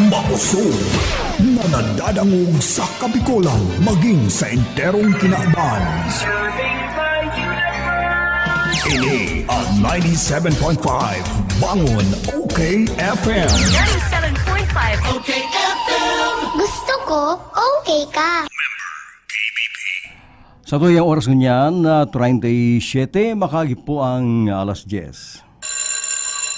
Mausog na nadadangog sa Kabikulan maging sa enterong kinauban. Ini ang 97.5 Bangon OK FM. 97.5 OK FM. Gusto ko, okay ka. Sa tuyang oras ganyan na 37, makagipo ang alas 10.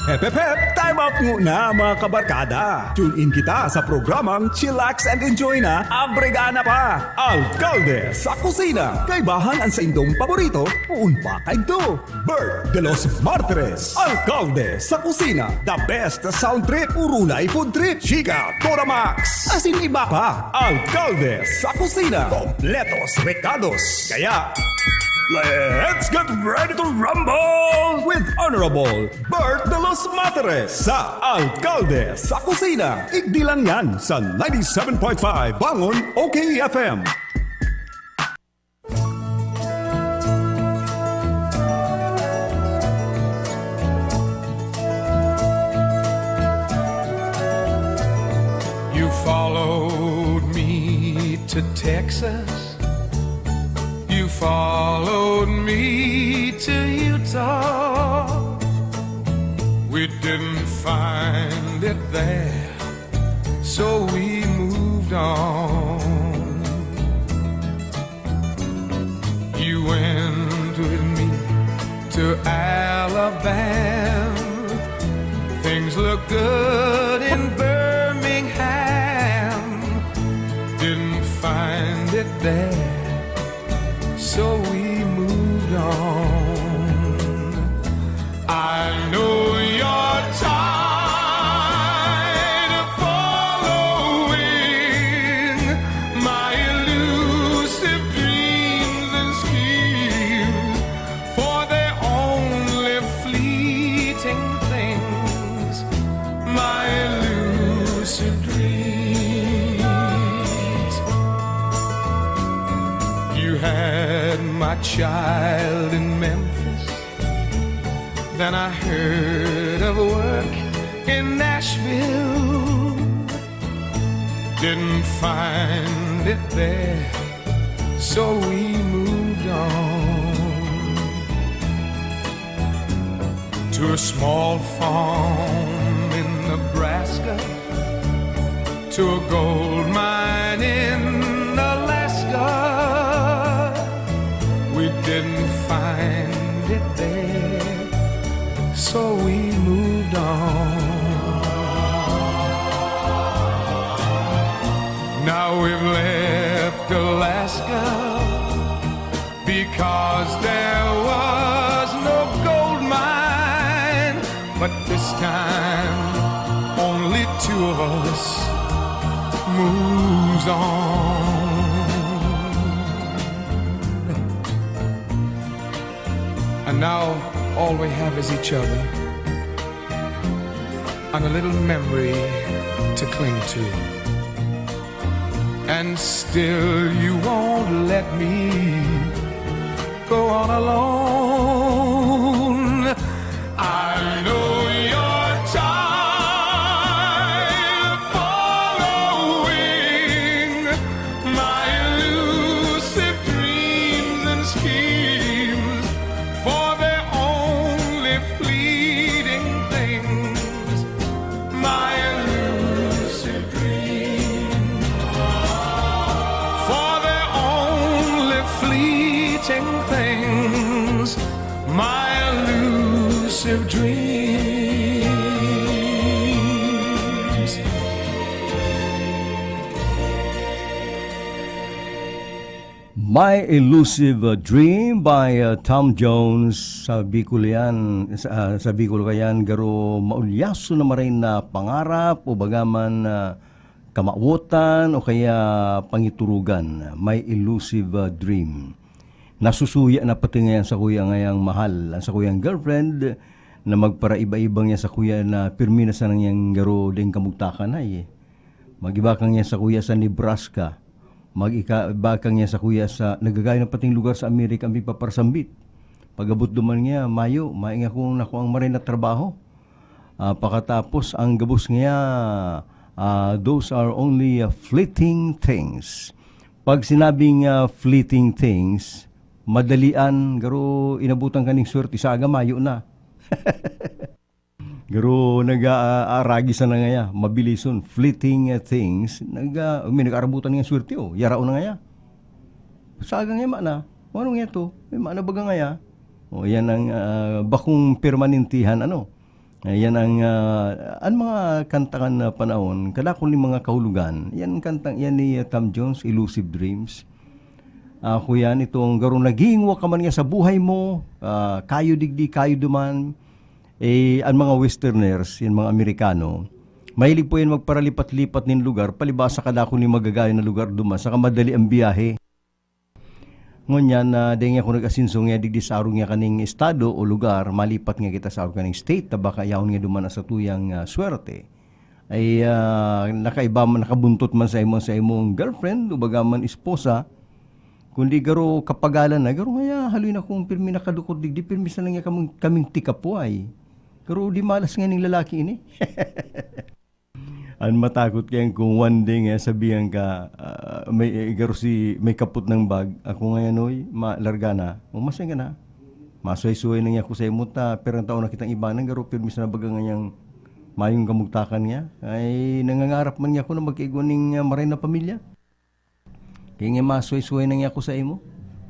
Hep, hep, hep! Time out muna mga kabarkada! Tune in kita sa programang Chillax and Enjoy na Abregana pa! Alcalde sa kusina! Kaibahan ang sa indong paborito, uun pa kay do! Bert de los Martires! Alcalde sa kusina! The best sound trip, urulay food trip! Chika Toramax! Asin iba pa! Alcalde sa kusina! Kompletos recados! Kaya, let's get ready to rumble with Honorable Bert de los Materes sa Alcalde sa Kusina. Igdi lang yan sa 97.5 Bangon OK FM. You followed me to Texas. You followed me to Utah. We didn't find it there, so we moved on. You went with me to Alabama. Things look good in Birmingham. Didn't find it there, so we moved on. I know you're tired of following my elusive dreams and schemes, for they're only fleeting things, my elusive dreams. You had my child in Memphis, then I heard of work in Nashville. Didn't find it there, so we moved on to a small farm in Nebraska, to a gold mine in Alaska. We didn't find it there, so we moved on. Now we've left Alaska because there was no gold mine, but this time only two of us moves on. And now all we have is each other and a little memory to cling to. And still you won't let me go on alone. I know you're tired of following my elusive dreams and schemes, for they're only fleeting things, my elusive dreams, for they're only fleeting things, my elusive dreams. My Elusive Dream by Tom Jones. Sa Bicol yan, sa Bicol kayan, garo maulyaso na marin na pangarap o bagaman kamautan o kaya pangiturugan. My Elusive Dream. Nasusuya na pati ngayon sa kuya ngayang mahal, sa kuyang girlfriend na magpara-iba-ibang niya sa kuya na pirmi na sa nangyang garo din kamugtakan ay. Mag-ibakang niya sa kuya sa Nebraska. Mag-ibakang niya sa kuya sa nagagaya ng pating lugar sa Amerika ang pipaparsambit. Pagabot duman niya, mayo, mainga kong nakuang marin na trabaho. Pakatapos ang gabos niya those are only fleeting things. Pag sinabing fleeting things, madalian, garo inabutan kaning swerte sa agamayo na. Garo nag-aaragi sa na ngaya, mabilison, fleeting things, nag-arabutan ng swerte yarao na ngaya. Sa agang ngaya na, ano nga to? May mana baga ngaya? Yan ang bakong permanentihan, yan ang mga kantangan na panahon, kadakon ni mga kahulugan. Yan kantang yan ni Tom Jones, Elusive Dreams. Ako yan, itong garo nagingwa ka man nga sa buhay mo, kayo digdi, kayo duman. Ang mga westerners, yung mga Amerikano, mahilig po yan magparalipat-lipat nin lugar, palibasa kadakon ni magagaya na lugar duman, saka madali ang biyahe. Ngunyan na dahil nga kung nag-asinsong nga digdi sa arong nga kaning estado o lugar, malipat nga kita sa arong kaning state, baka yaon nga duman sa tuyang swerte, ay nakabuntot man sa imong girlfriend, o baga man esposa, kundi garo kapagalan na, garo nga haloy na kung pirmi nakadukot digdi, pirmi sa lang nga kaming tikapuay. Garo di malas nga ning lalaki ini. An matakot kayan kung one day nga sabihan ka may kaput ng bag ako ngayon malarga na umasay ka na masuay-suay na niya ako sa imot na perang taon na kitang iba nang garo permis na baga nga niyang mayong kamugtakan niya ay nangangarap man niya ako na magkaiguning maray na pamilya kaya nga masuay-suay na niya ako sa imo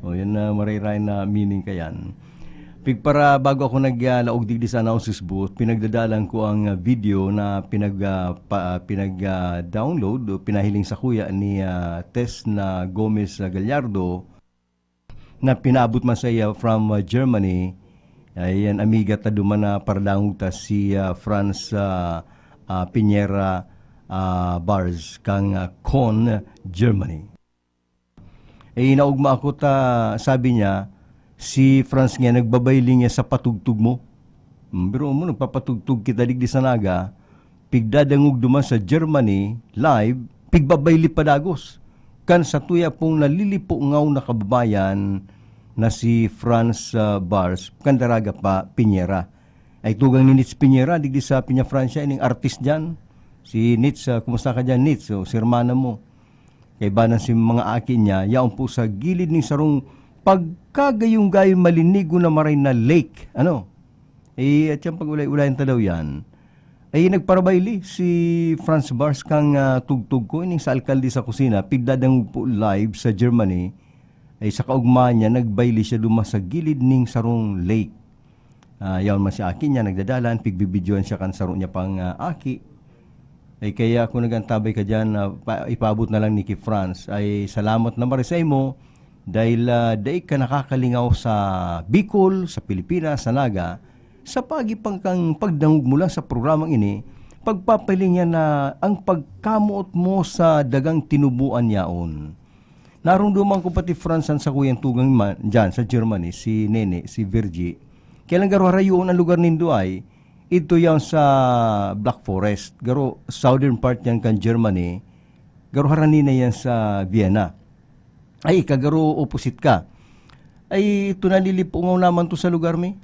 yan na maray-ray na meaning kayan. Para bago ako naglaog digdi sa announces booth, pinagdadalan ko ang video na pinag-download o pinahiling sa kuya ni Tess na Gomez Gallardo na pinabot man sa iya from Germany. Ayan, amiga ta duman na parlanguta si Franz Piñera Bars kang Con, Germany. Naugma ako sabi niya, si Franz nga nagbabayling niya sa patugtog mo. Pero mo nagpapatugtog kita digdi sa naga, pigdadangog duman sa Germany live, pigbabayli padagos. Kan sa tuya pong nalilipo ngaw na kababayan na si Franz Bars, kan daraga pa Piñera. Ay tugang ni Nitz Piñera digdi sa Piña Francia, ining artist diyan. Si Nitz, kumusta ka diyan Nitz? Si hermana mo. Kay banan si mga akin niya, yaon po sa gilid ning sarong pagkagayong-gayon malinigo na maray na lake. At yung pag-ulay-ulayan talaw yan, ay nagparabayli si Franz Bars kang tugtog ko, ining sa alkalde sa kusina, pigdadang po live sa Germany, ay sa kaugma niya, nagbayli siya duma sa gilid ning sarong lake. Yaon man si akin niya, nagdadalan, pigbibidyoan siya kan sarong niya pang aki. Ay kaya kung nagantabay ka dyan, ipabot na lang ni Franz, ay salamat na marisay mo, dahil daig ka nakakalingaw sa Bicol, sa Pilipinas, sa Naga, sa pagipang kang pagdangog mo lang sa programang ini, pagpapaling niya na ang pagkamuot mo sa dagang tinubuan yaon. Narunduman ko pati Fransan sa kuyang tugang dyan sa Germany, si Nene, si Virgie. Kailan garo harayoon ang lugar nindo ay, ito yan sa Black Forest. Garo southern part yan kan Germany, garo haranina yan sa Vienna. Ay, kagaro opposite ka. Ay, ito nalilipungaw naman to sa lugar mi.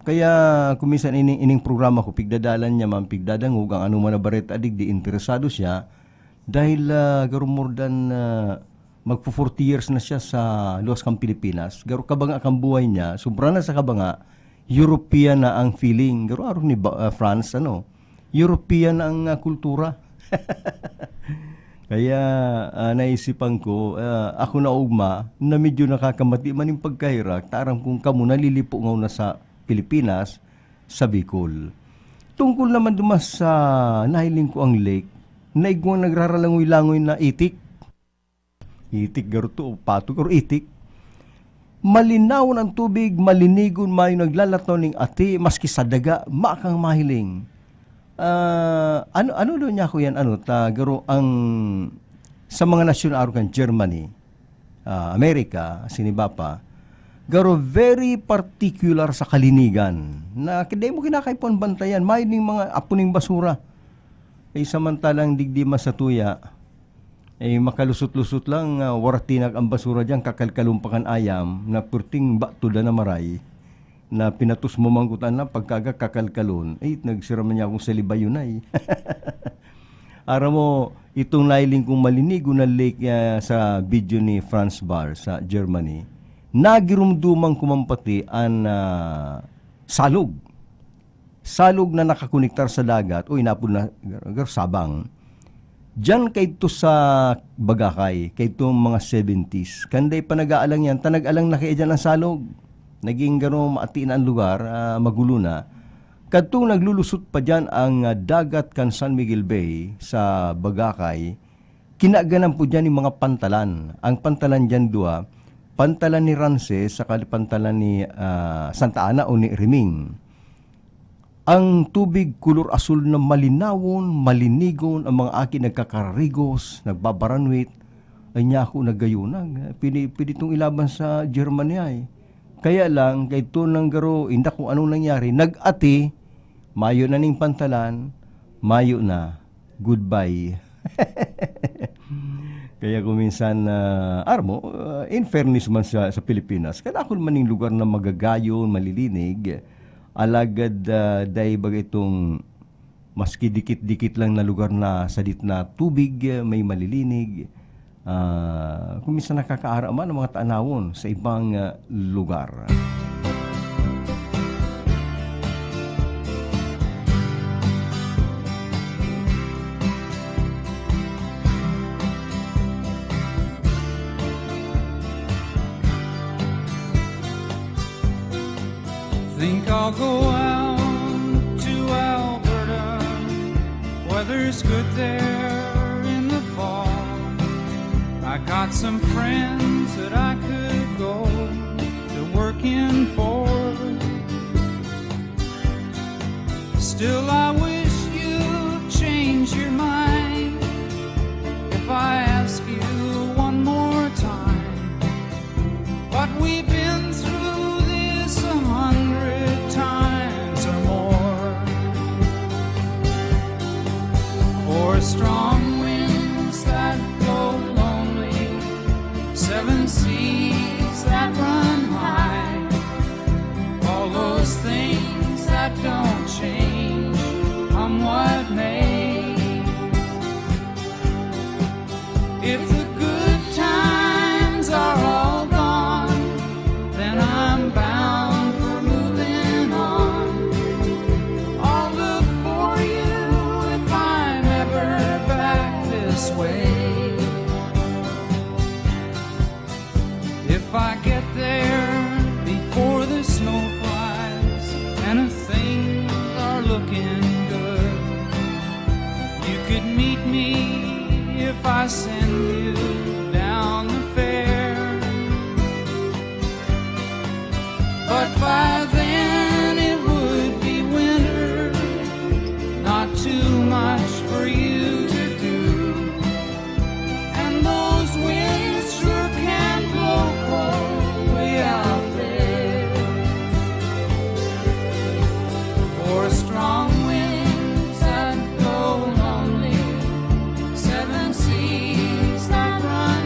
Kaya, kumisan ining programa ko, pigdadalan niya man, pigdadangog, ang ano man na baret adig, di interesado siya. Dahil, garo more than, magpo 40 years na siya sa Luwas kang Pilipinas. Garo kabanga kang buhay niya, sobra na sa kabanga, European na ang feeling. Garo arong ni France, European ang kultura. Kaya naisipan ko, ako na ugma, na medyo nakakamati man yung pagkahirak, tarang kung kamo nalilipo ngaw na sa Pilipinas, sa Bicol. Tungkol naman dumas sa nahiling ko ang lake, naigwang nagraralangoy-langoy na itik. Itik garo to, pato garo itik. Malinaw ng tubig, malinigon mayo naglalataw ning ati, maski sa daga, makang mahiling. Ano doon niya ko yan, garo ang sa mga nasyon arugan Germany, Amerika, sinibapa, garo very particular sa kalinigan, na hindi mo kinakaipon bantayan, may ning mga apuning basura, ay samantalang digdi masatuya, ay makalusot-lusot lang, waratinag ang basura dyan, kakalkalumpakan ayam, na purting baktuda na maray, na pinatus mo mangkutan na pagkaga kakalkalon, nagsiram niya akong salibayo na Aram mo, itong nailing kong malinigo na lake sa video ni Franz Bar sa Germany, nagirumdumang kumampati ang salog. Salog na nakakonektar sa dagat, o inapod na sabang. Diyan kay to sa Bagakay, kay to mga 70s. Kanday pa nag-aalang yan, tanag-alang na kayo dyan ang salog. Naging gano'ng maatiin ang lugar, magulo na. Kadtong naglulusot pa dyan ang dagat kan San Miguel Bay sa Bagakay, kinaganan po dyan yung mga pantalan. Ang pantalan dyan dua, pantalan ni Rances, saka pantalan ni Santa Ana o ni Riming. Ang tubig kulor asul na malinawon, malinigon, ang mga akin nagkakararigos, nagbabaranwit, ay niya ako nagayunag. Pwede itong ilaban sa Germany ay. Kaya lang, kay ito nang garo, hindi kung anong nangyari, nag-ati, mayo na ning pantalan, mayo na, goodbye. Kaya kung minsan, armo, in fairness man sa Pilipinas, kaya ako maning lugar na magagayon, malilinig, alagad dahil bagay itong maski dikit-dikit lang na lugar na sadit na tubig, may malilinig, kung minsan nakakaaraman ng mga tanawon sa ibang lugar. Think I'll go out to Alberta. Weather's good there in the fall. I got some friends that I could go to working for. Still I wish you'd change your mind if I ask you one more time. But we've been through this 100 times or more. For strong winds that blow lonely, 7 seas that run high, all those things that don't change, come what may. If the good times are all gone, then I'm bound for moving on. I'll look for you if I'm ever back this way. If I get there before the snow flies and if things are looking good, you could meet me if I send you down the fair. But by then it would be winter, not too much for you to do. And those winds sure can blow cold way out there. For strong winds that go lonely, 7 seas that run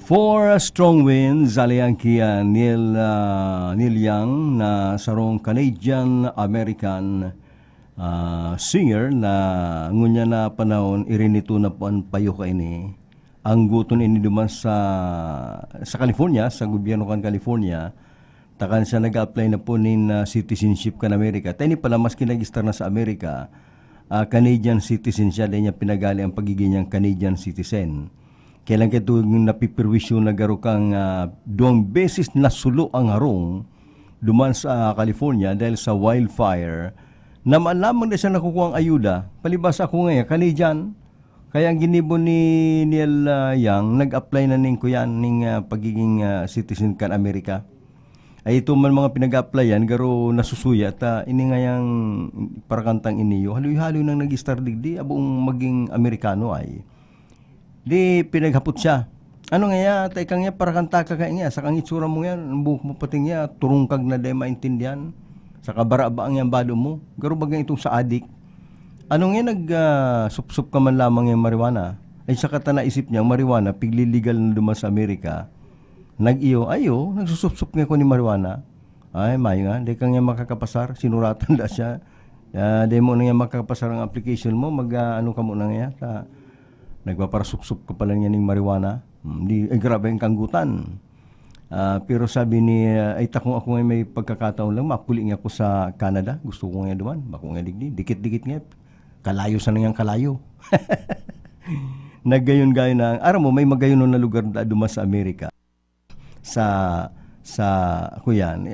For strong winds, aliyang kia Neil Young na sarong Canadian-American singer na ngunya na panahon irinito na po ang payo ka ini. Ang guton ini duman sa California, sa gobyerno kan California, takan siya nag-apply na po nin citizenship kan Amerika. Tayo pala mas kinagistar na sa Amerika, Canadian citizen siya, dahil niya pinagali ang pagiging niyang Canadian citizen. Kailan kayo napipirwisyo na garo kang 2 beses nasulo ang harong duman sa California dahil sa wildfire na lamang na siya nakukuha ang ayuda. Palibas ako ngayon, Canadian. Kaya ang ginibo ni Neil Young, nag-apply na ning kuyan ning pagiging citizen kan Amerika. Ay ito man mga pinag-applyan, garo nasusuya, ini ngayang parakantang iniyo, haloy-haloy nang nag-star digdi, abong maging Amerikano ay. Di pinaghapot siya. Ano nga ya, tay kang ya parakanta ka kaya nga, sa kang itsura mo yan, ang buhok mo pating ya, turungkag na day maintindihan, sa kabara-ba ang yan balo mo, garo bagang itong sa adik. Ano nga nag-sup-sup ka man lamang yung marijuana, ay sa kata naisip niya, marijuana, pigliligal na duman sa Amerika, nag-iyo, nagsusup-sup nga ko ni marijuana. Ay, mayo nga, di kang nga makakapasar, sinuratan da siya. Di mo na nga makakapasar ang application mo, ano ka mo na nga, nagpaparasup-sup ka pala niya ng marijuana. Grabe ang kanggutan. Pero sabi ni, takong ako nga may pagkakataon lang, mapuling ako sa Canada, gusto ko nga duman, bako nga digdi, dikit-dikit nga, kalayo sa nangyang kalayo. Naggayon-gayon na, aram mo, may magayon na lugar na duman sa Amerika. Ako yan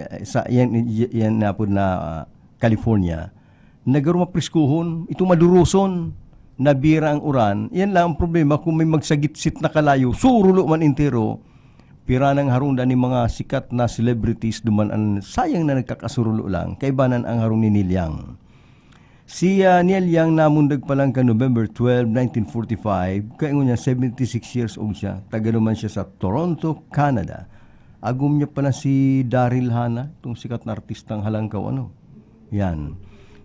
na po na California, nagaro mapriskuhon, ito maduruson, nabira ang uran. Yan lang ang problema kung may magsagit-sit na kalayo, surulo man intero, pira ng harong ni mga sikat na celebrities duman ang sayang na nagkakasurulo lang, kaibanan ang harong ni Neil Young. Si Neil Young namundag pa lang ka November 12, 1945, kaya niya 76 years old siya, taga naman siya sa Toronto, Canada. Agum niya pala si Daryl Hannah, itong sikat na artistang halangkaw, yan.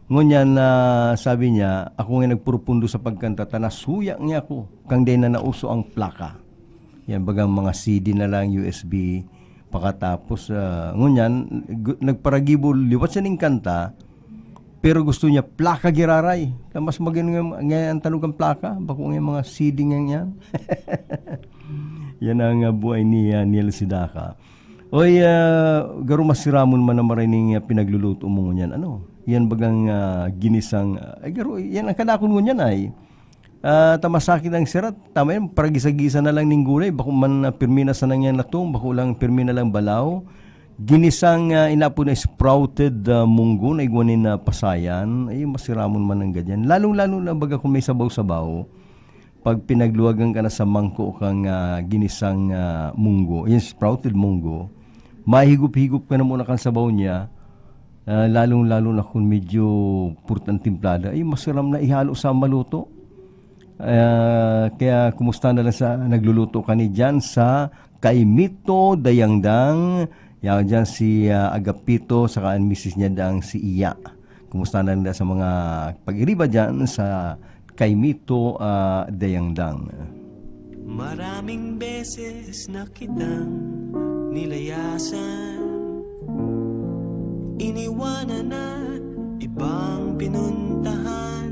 Ngunyan sabi niya, ako nga nagpurupundo sa pagkanta, tanasuyak niya ako, kang day na nauso ang plaka. Yan, bagang mga CD na lang, USB, pakatapos, ngunyan, nagparagibo, liwat siya ng kanta, pero gusto niya, plaka giraray. Mas maging nga ang tanugang plaka, bako nga mga CD nga yan. Yan ang buhay ni Neil Sedaka. Oy, garo masiramon man na marining pinagluluto mo ngunyan, yan bagang ginisang, garo, yan ang kadakon mo niyan ay, tamasakit ang sirat, tama yan, paragisa-gisa na lang ning gulay, bako man pirmina sa nangyan latong, bako lang pirmina lang balaw, ginisang inapo na sprouted munggo na igwanin na pasayan, ay masiramon man ang ganyan, lalong-lalo na baga kung may sabaw-sabaw, pag pinagluwagan ka na sa mangko kang ginisang munggo, yung sprouted munggo, mahigup-higup ka na muna kang sabaw niya, lalong-lalo na kung medyo purtang timplada, ay masiram na ihalo sa maluto. Kaya kumusta na lang sa nagluluto ka ni dyan sa Kaimito Dayangdang, yan dyan si Agapito, saka ang misis niya dang si Iya. Kumusta na lang sa mga pag-iriba dyan sa Kaimito Dayangdang. Maraming beses na kitang nilayasan, iniwanan na ibang pinuntahan.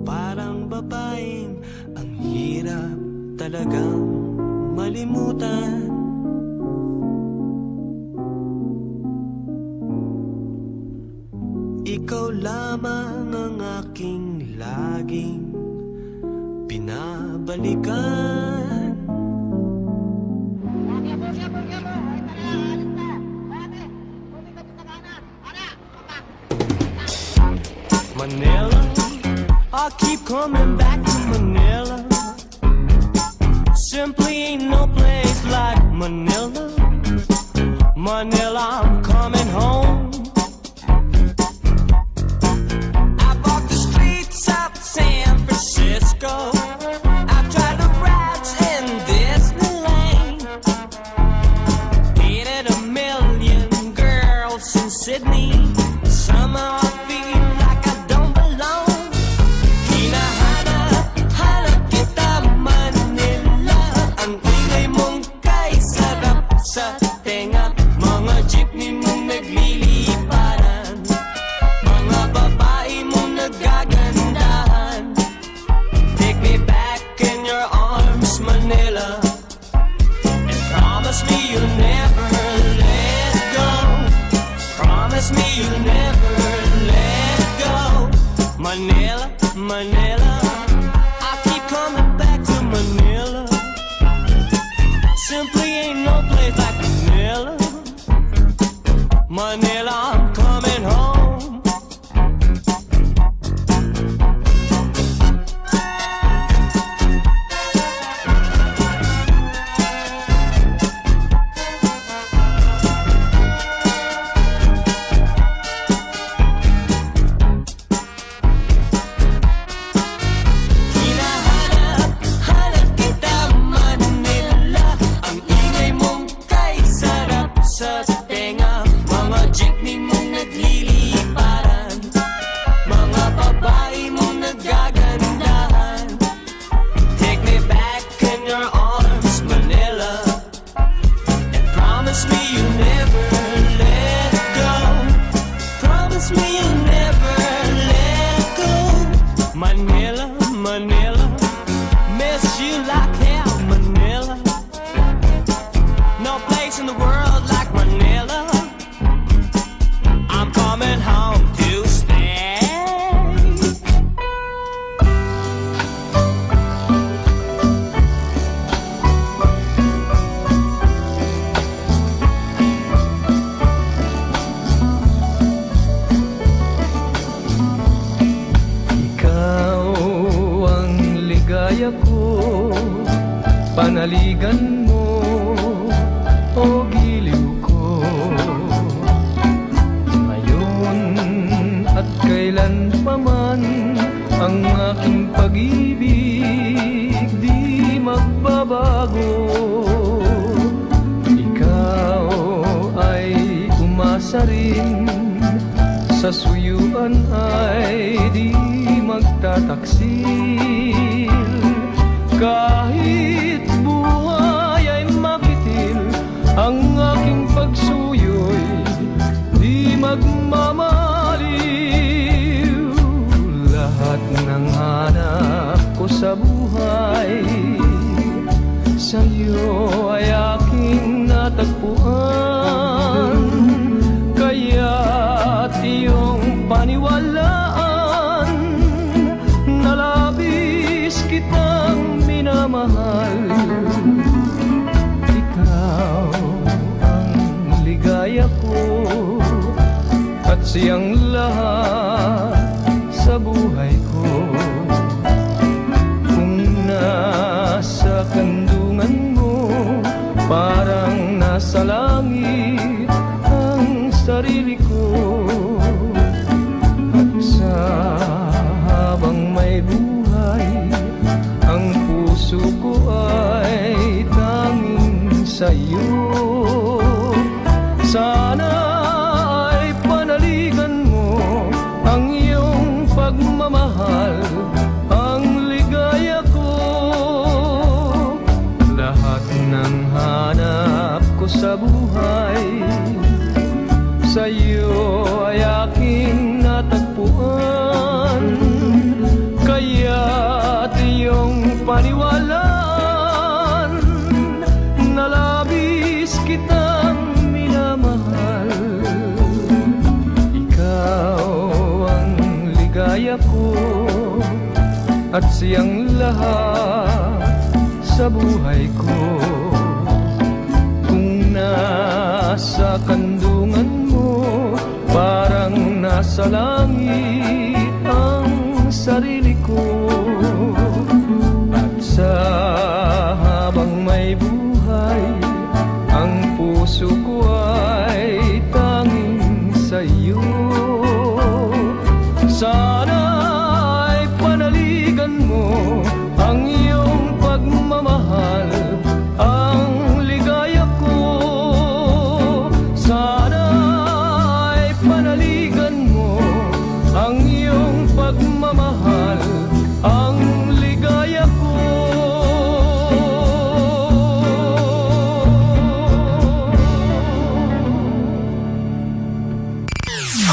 Parang babaeng ang hirap talagang malimutan. Ikaw lamang ang aking laging pinabalikan. Manila, I keep coming back to Manila. Simply ain't no place like Manila. Manila, I'm coming home. I walk the streets of San Francisco. I've tried to rides in Disneyland. Dated a million girls in Sydney. Somehow I feel like I don't belong. Hinahanap kita Manila, ang Manila. I keep coming back to Manila. Simply ain't no place like Manila. Manila, I'm coming home. Hinahanap kita Manila. Ang ingay mong kay sarap sa tenga. Mga jeepney mong nagliliparan, mga babae mong nagagandahan. Take me back in your arms, Manila, and promise me you'll never let go. Promise me you'll never let go. Manila, Manila, miss you like hell, Manila. No place in the world like Manila. I'm coming home to stay. Ikaw ang ligaya ko, panaligan mo o giliw ko. Ngayon at kailan pa man, ang aking pag-ibig di magbabago. Ikaw ay umasa rin, sa suyuan ay di magtataksil. Kahit buhay ay makitil, ang aking pagsuyo'y di magmamaliw. Lahat ng hanap ko sa buhay, sa'yo ay aking natagpuan. Kaya't iyong paniwalaan, na labis kitang minamahal. Ikaw ang ligaya ko, at siyang lahat sa buhay ko. Kung nasa kandungan mo, parang nasa langit ang sarili ko. At sa habang may buhay, ang puso ko ay tanging sa'yo. Sana ay panaligan mo ang iyong pagmamahal, ang ligaya ko. Lahat ng hanap ko sa buhay, sa'yo ay aking natagpuan. Kaya't iyong paniwalaan, na labis kitang minamahal. Ikaw ang ligaya ko, at siyang lahat sa buhay ko. Kung nasa kandungan mo, parang nasa langit ang sarili ko. At sa habang may buhay, ang puso ko ay tanging sa'yo. Sana ay panaligan mo ang iyong pagmamahal, ang ligaya ko. Sana ay panaligan mo ang iyong pagmamahal, ang ligaya ko.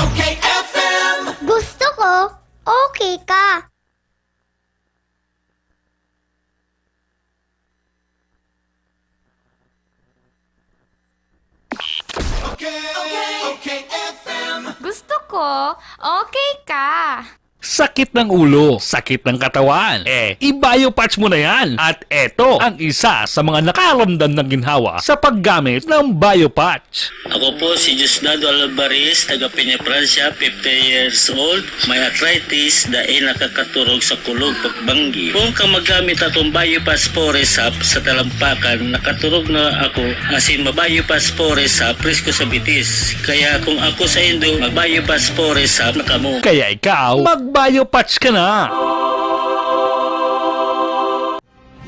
Okay, FM. Gusto ko, okay ka. Gusto ko, okay ka. sakit ng ulo, sakit ng katawan, i-biopatch mo na yan. At eto ang isa sa mga nakaramdam ng ginhawa sa paggamit ng biopatch. Ako po si Diosdado Alvarez, taga Peña, Francia, 50 years old. May arthritis dahil nakakaturog sa kulog pagbanggi. Kung ka magamit atong biopatch Foresap sa talampakan, nakaturog na ako asin mabiopatch Foresap presko sa bitis. Kaya kung ako sa Indo, mag-biopatch Foresap na kamo. Kaya ikaw, mag-biopatch ka na!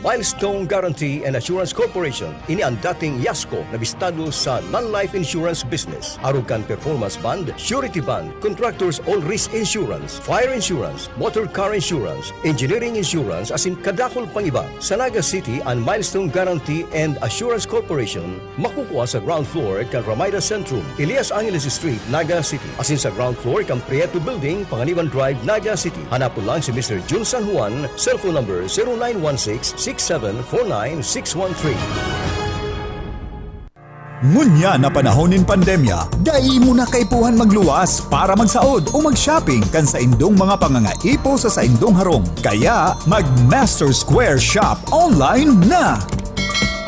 Milestone Guarantee and Assurance Corporation, ini ang dating Yasco na bistado sa non-life insurance business. Arugan Performance Bond, Surety Bond, Contractors All Risk Insurance, Fire Insurance, Motor Car Insurance, Engineering Insurance, asin kadakol pang iba. Sa Naga City, ang Milestone Guarantee and Assurance Corporation, makukuha sa ground floor kan Ramada Centrum, Elias Angeles Street, Naga City. Asin sa ground floor kan Prieto Building, Panganiban Drive, Naga City. Hanapon lang si Mr. Jun San Juan, cellphone number 0916-6749613. Ngunya na panahonin pandemya, dai mo na kaipuhan magluwas para magsaod o mag-shopping kan sa indong mga pangangaipo sa indong harong. Kaya mag-Master Square Shop online na!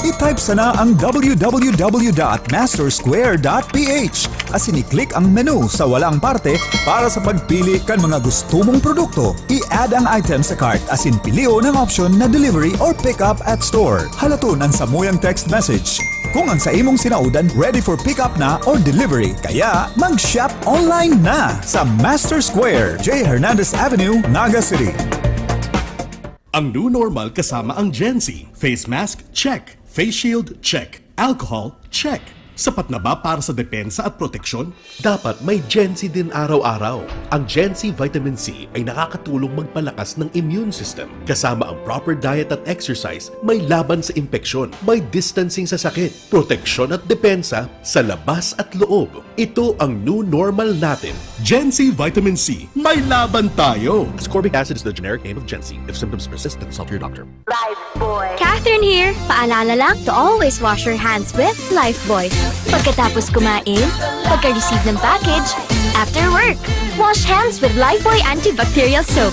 I-type sana ang www.mastersquare.ph asin i-click ang menu sa walang parte para sa pagpili kan mga gusto mong produkto. I-add ang item sa cart asin pilio ng option na delivery or pick up at store. Halaton ang samuyang text message kung ang sa imong sinaudan ready for pick up na or delivery. Kaya mag-shop online na sa Master Square, J. Hernandez Avenue, Naga City. Ang new normal kasama ang Gen-Z. Face mask? Check. Face shield? Check. Alcohol? Check. Sapat na ba para sa depensa at proteksyon? Dapat may Gen-Z din araw-araw. Ang Gen-Z Vitamin C ay nakakatulong magpalakas ng immune system. Kasama ang proper diet at exercise, may laban sa impeksyon, may distancing sa sakit, proteksyon at depensa sa labas at loob. Ito ang new normal natin. Gen-Z Vitamin C. May laban tayo! Ascorbic acid is the generic name of Gen-Z. If symptoms persist, consult your doctor. Lifebuoy. Catherine here. Paalala lang to always wash your hands with Lifebuoy. Pagkatapos kumain, pagka-receive ng package, after work, wash hands with Lifebuoy antibacterial soap.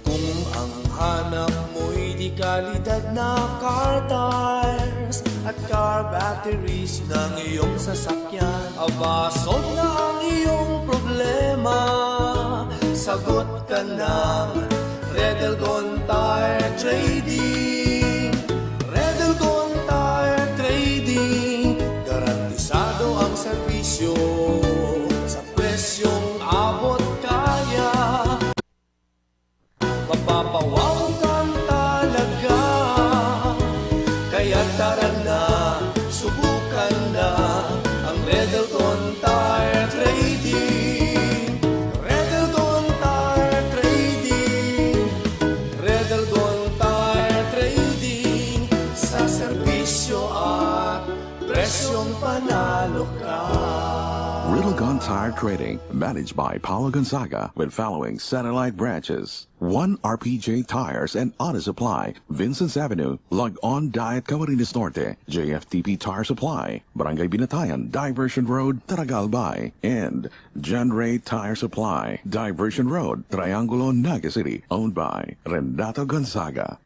Kung ang hanap mo'y di kalidad na car tires at car batteries ng iyong sasakyan, abasog na ang iyong problema. Sagot ka ng Redelgon Tire Trading. Redelgon Tire Trading, garantisado ang serbisyo sa presyong abot kaya. Mapapawaw kang talaga, kaya tara na, subukan na ang Redelgon Tire Trading. Redelgon Tire Trading, Redelgon Tire Trading, sa serbisyo at presyong panalo ka. Riddlegon Tire Trading, managed by Paulo Gonzaga, with following satellite branches: 1 RPJ Tires and Auto Supply, Vincent's Avenue, Log On Diet, Camarines Norte; JFTP Tire Supply, Barangay Binatayan, Diversion Road, Taragalbay; and John Ray Tire Supply, Diversion Road, Triangulo, Naga City, owned by Renato Gonzaga.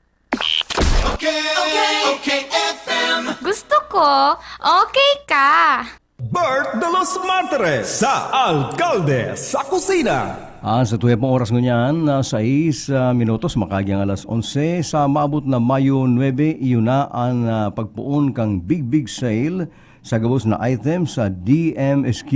Okay, FM. Gusto ko, okay ka. Bert de los Martires sa Alcalde sa Kusina. Sa tuwi pong oras ngunyan, 6 minutos, makagyang alas 11, sa maabot na Mayo 9, iyon na ang pagpuon kang big sale sa gabos na items sa DMSQ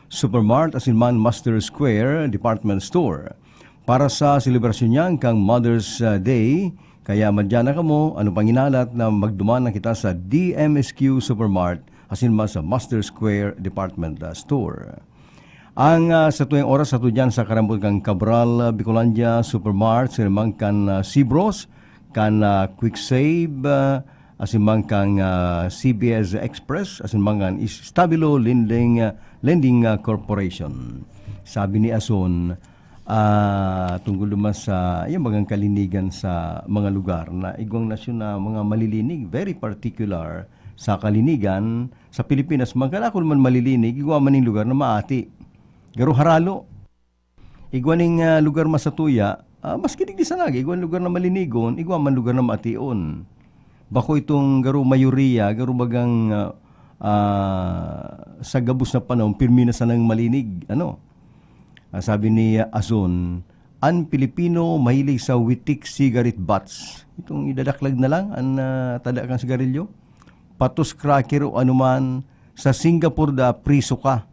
Supermart asinman Master Square Department Store. Para sa selebrasyon niyan kang Mother's Day, kaya madyan na kamo, ano pang inalat na magduman na kita sa DMSQ Supermart asinman sa Master Square Department Store. Ang sa tuwing oras sa tudyan sa karambol kang Cabral, Bicolandia, Supermart, sinimang kan Cibros, kan Quick Save, asimang kang CBS Express, asimang kan Stabilo Lending Corporation. Sabi ni Ason, tungkol naman sa yung mga kalinigan sa mga lugar na igwang nasyon na mga malilinig, very particular sa kalinigan sa Pilipinas magkala ko man malilinig igwa man ning lugar na maati garo haralo igwa ning lugar masatuya maski digdi sa lagi igwa lugar na malinigon igwa man lugar na maation bako itong garo mayoriya garo bagang sa gabus na panahon pirmi na sanang malinig sabi ni Azon ang Pilipino mahilig sa witik cigarette butts itong idadaklag na lang ang tada kang sigarilyo patos cracker o anuman sa Singapore da priso ka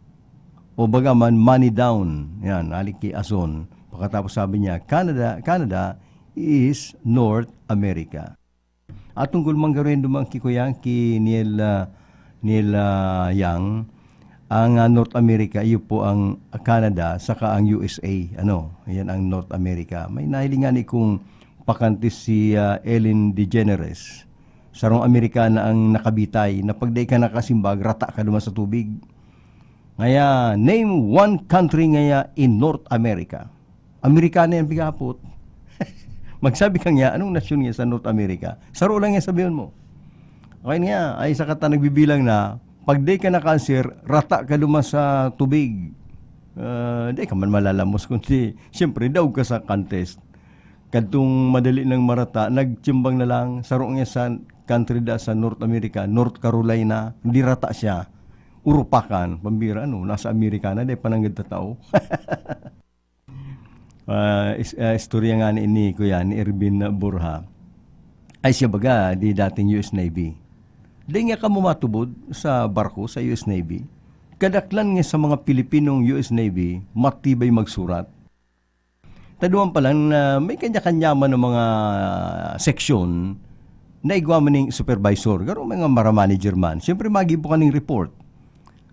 o bagaman money down yan alik kay Azon pagkatapos sabi niya Canada is North America at tungkol manggaroin dumang kikuyang ki Niel Yang ang North America iyo po ang Canada saka ang USA yan ang North America may nahilingan ikong pakantis si Ellen DeGeneres sarong Amerikana ang nakabitay na pagday ka nakasimbag rata ka duman sa tubig ngaya name one country ngaya in North America Amerikana yan bigapot magsabi ka nga anong nasyon nga sa North America saro lang nga sabihin mo okay nga ay sa kata nagbibilang na pagday ka na cancer rata ka duman sa tubig di ka man malalamos kundi siyempre daw ka sa contest kadtong madali ng marata nagtimbang na lang saro nga sa country da sa North America, North Carolina, hindi rata siya. Urupakan, pambira, nasa Amerika na, di pananggad na tao. Istorya nga ni Kuya, ni Ervin Borja, ay siya baga, di dating US Navy. Di nga ka matubod sa barko sa US Navy. Kadaklan nga sa mga Pilipinong US Navy, matibay magsurat. Taduan pa lang na may kanya-kanyaman ng mga seksyon na igwa man ng supervisor, garo mga manager man. Siyempre magibo ka ng report.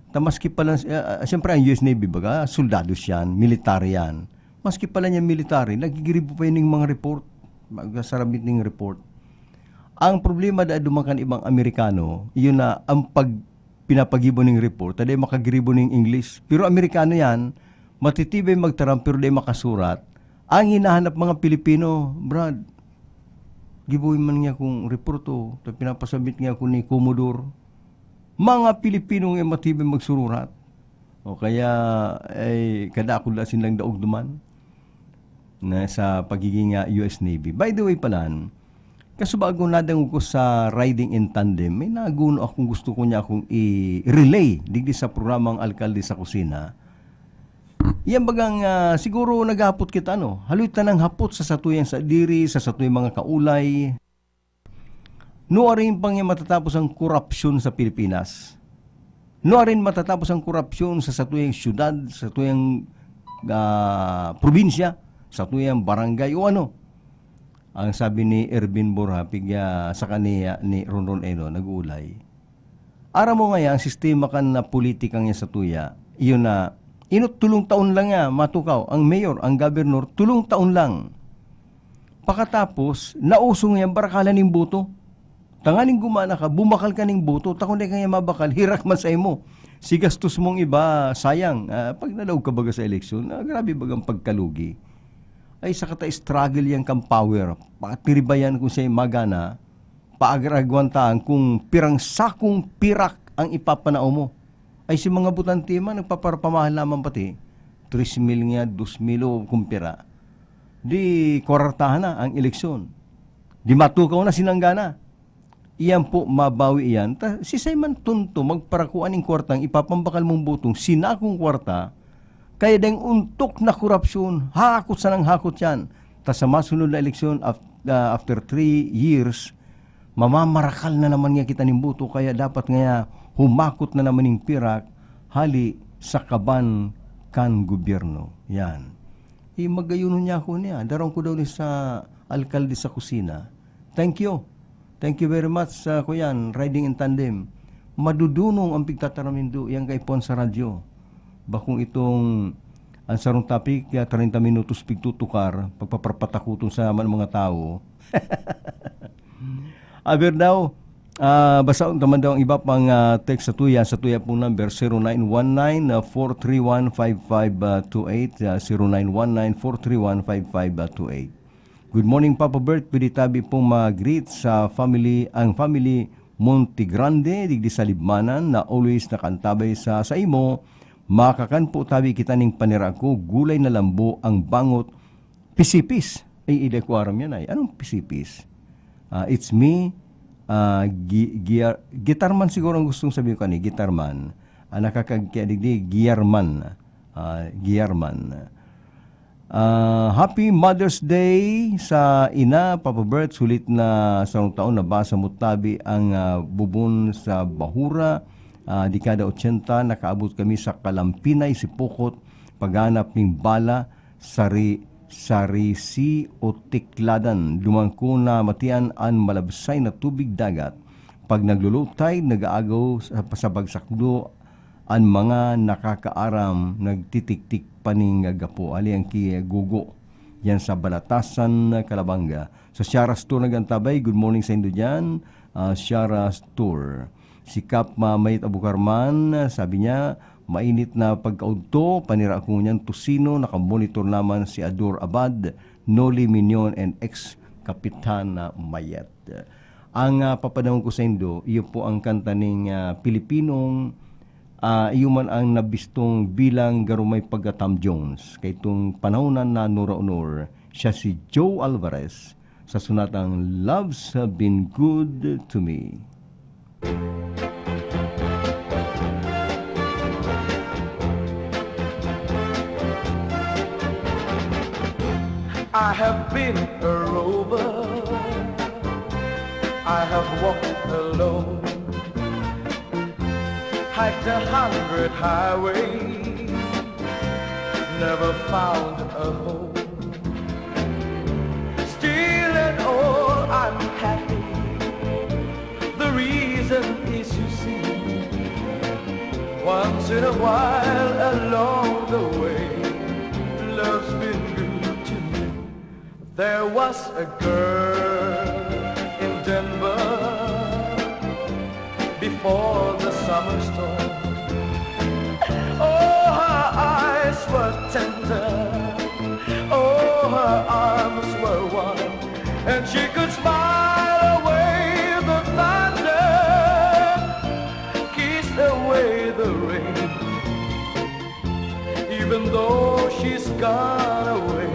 Maski pala, siyempre ang US Navy baga, soldados yan, military yan. Maski pala niya military, nagigiribo pa yun ng mga report. Magsarabit ng report. Ang problema da dumakan ibang Amerikano, yun na ang pinapagibo ng report, taday makagiribo ng English. Pero Amerikano yan, matitibay magtaram pero day makasurat. Ang hinahanap mga Pilipino, Brad, gibuhin man niya kung reporto, pinapasabit niya ko ni Commodore. Mga Pilipino nga matibay magsururat. O kaya, ay kadakul na silang daog duman na sa pagiging US Navy. By the way pala, kasubago nadang ko sa riding in tandem, may naguno akong gusto ko niya akong i-relay digdi sa programang Alkalde sa Kusina. Yan bagang siguro naghapot kita haloy tanang hapot sa satuyang sa diri, sa satuyang mga kaulay. Nuarin pang matatapos ang korupsyon sa Pilipinas. Nuarin matatapos ang korupsyon sa satuyang syudad, sa satuyang probinsya, sa satuyang barangay o Ang sabi ni Ervin Borja sa kaniya ni Ronron Eno nag-ulay. Ara mo nga ang sistema kan na politikang sa tuya, iyon na tulong taon lang matukaw. Ang mayor, ang gobernador, tulong taon lang. Pakatapos, nausong yan barakalan ng boto. Tanganing gumana ka, bumakal ka ng boto, takon na kanya mabakal, hirak man sa imo. Si gastos mong iba, sayang. Pag nalaw ka baga sa eleksyon, grabe bagang pagkalugi. Ay sa kata struggle yan kang power. Pakatiribayan kung siya'y magana, paagragwantaan kung pirang sakong pirak ang ipapanao mo. Ay si mga butante man, nagpaparapamahal naman pati, 3,000 nga, 2,000 o kumpira. Di korartahan na ang eleksyon. Di matukaw na sinanggana. Iyan po, mabawi iyan. Si Simon Tunto, magparakuan ng kwartang, ipapambakal mong butong, sinakong kwarta, kaya dahil untok na korupsyon, hakot sa nang hakot yan. Sa masunod na eleksyon, after 3 years, mamamarakal na naman nga kita ng buto, kaya dapat nga humakot na naman ng pirak, hali sa kaban kan gobyerno. Yan. Magayuno niya ako niya. Darong ko daw ni sa Alkalde sa Kusina. Thank you. Thank you very much, Kuyan, riding in tandem. Madudunong ang pigtataramin do, yan kay Pon sa radyo. Bakong itong ang sarong topic, 30 minutos pigtutukar, pagpaparpatakuton sa mga tao. Aber daw, basta naman daw ang iba pang text sa tuya pong number 0919-431-5528, 0919-431-5528. Good morning, Papa Bert. Pwede tabi pong mag-greet sa family, ang family Monte Grande, digdi sa Libmanan, na always nakantabay sa imo, makakan po tabi kita ning panira ko, gulay na lambo ang bangot, pisipis. Ay, ilekwaram yan ay. Anong pisipis? It's me, Gitarman siguro ang gustong sabihin ko ni, Gitarman. Nakakagkiadigdi, Giyarman. Giyarman. Happy Mother's Day sa ina, Papa Bert. Sulit na sa taon na basa mo tabi ang bubon sa Bahura. Dekada 80, nakaabot kami sa Kalampinay, Sipokot, paghanap ng bala, sarisi o tikladan. Lumangko na matian ang malabsay na tubig dagat. Pag naglulutay, nag-aagaw sa bagsakdo ang mga nakakaaram, nagtitik-tik paning gapo. Ali ang gugo. Yan sa Balatasan, Calabanga. Sa Shara Store nagantabay, good morning sa indo dyan. Shara Store. Si Kap Mayit Abukarman, sabi niya, mainit na pagkaunto, panira ko niyan Tusino, nakamonitor naman si Ador Abad, Noli Mignon and ex-Kapitan Mayet. Ang papadawang ko sa indo, iyo po ang kanta ng Pilipinong iyo man ang nabistong bilang garumay pagkatam Jones. Kay itong panahonan na Nora Honor, siya si Joe Alvarez sa sunatang Love's Been Good to Me. I have been a rover, I have walked alone, hiked 100 highways, never found a home. Still and all I'm happy, the reason is you see, once in a while along the way, love's been good to me. There was a girl in Denver before the summer storm. Oh, her eyes were tender, oh, her arms were warm, and she could smile away the thunder, kiss away the rain. Even though she's gone away,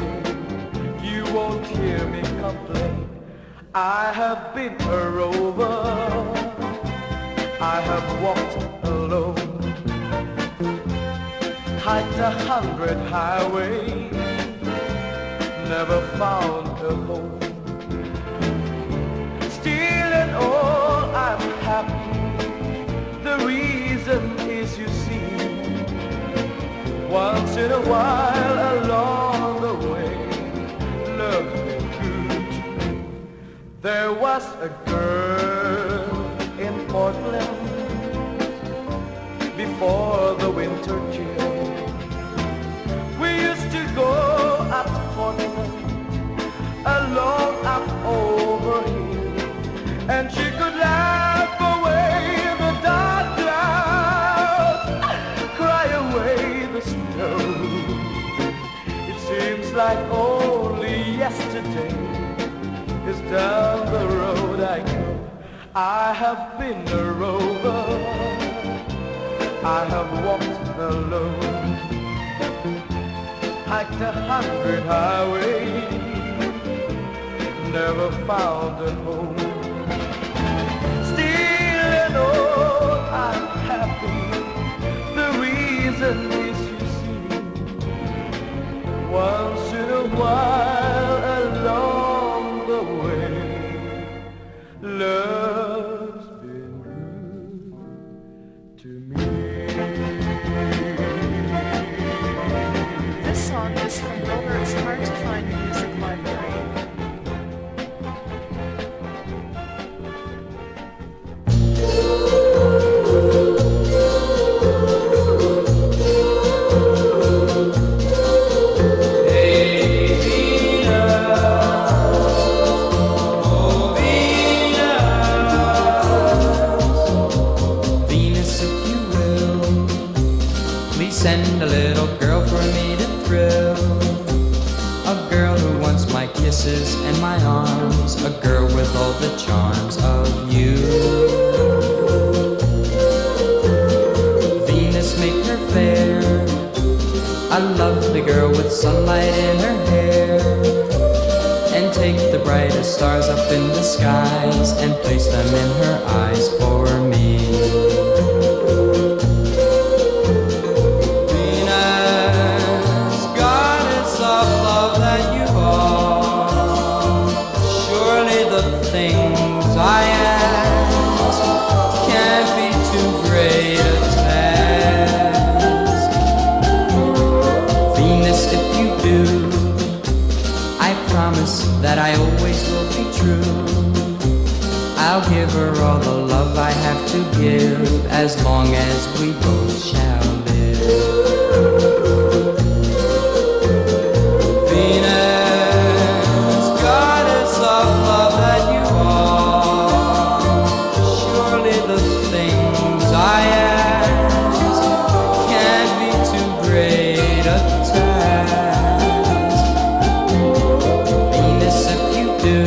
you won't hear me complain. I have been a rover, I have walked alone, hiked 100 highways, never found a home. Still and all I'm happy, the reason is you see, once in a while along the way, love's been good to me. There was a girl in Portland before the winter chill. We used to go up to Portland, along up over here, and she could laugh away the dark clouds, cry away the snow. It seems like only yesterday is down the road I go. I have been a rover, I have walked alone, hiked 100 highways, never found a home. Still and all I'm happy, the reason is you see, once in a while along the way, love's been good to me. This song is from Robert's Hard to Find Music Library. Send a little girl for me to thrill. A girl who wants my kisses and my arms. A girl with all the charms of you. lovely girl with sunlight in her hair, and take the brightest stars up in the skies and place them in her eyes for me. Venus, goddess of love that you are, surely the things I ask can't be too great a task. Venus, if you do, I promise that I always will be true. I'll give her all the love I have to give, as long as we both shall live. Venus, goddess of love that you are, surely the things I ask can't be too great a task. Venus, if you do,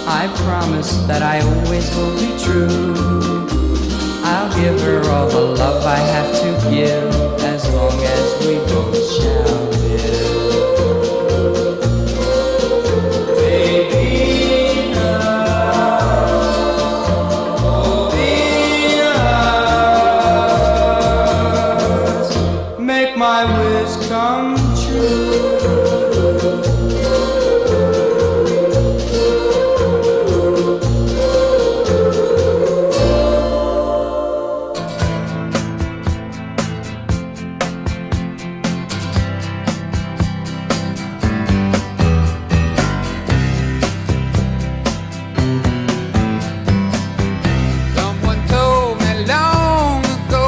I promise that I always will be true. I'll give her all the love I have to give, as long as we both shall live. Venus, make my wish come true. Someone told me long ago,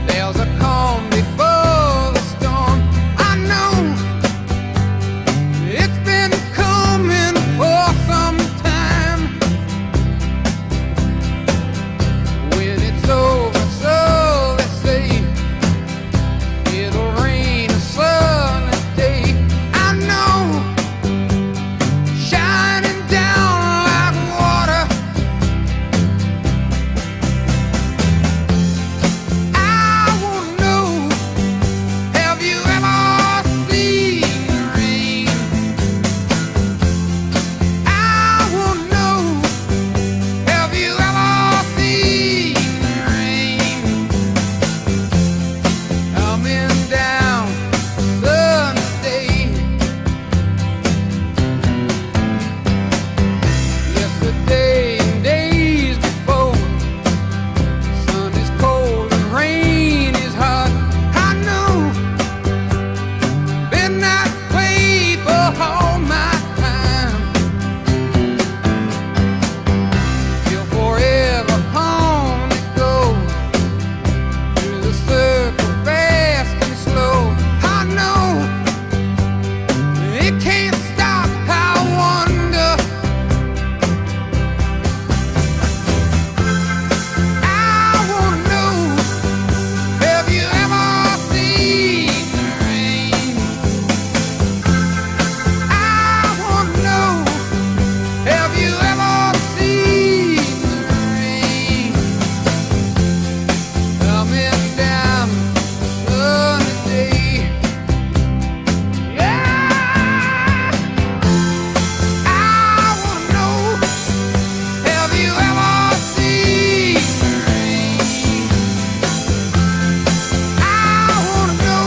there's a calm before the storm. I know it's been coming for some time. When it's over, so they say, it'll rain a sunny day. I know, shining down like water. I wanna know, have you ever seen the rain? I wanna know, have you ever seen the rain? Coming down sunny day. Yesterday and days before, sun is cold and rain is hot. I know, been that way for all my time. Feel forever on it go, through the circle fast and slow. I know, it can't stop. I wonder, I wanna know, have you ever seen the rain? I wanna know, have you ever seen the rain? Coming down sunny day. Yeah, I wanna know, have you ever seen the rain? I wanna know,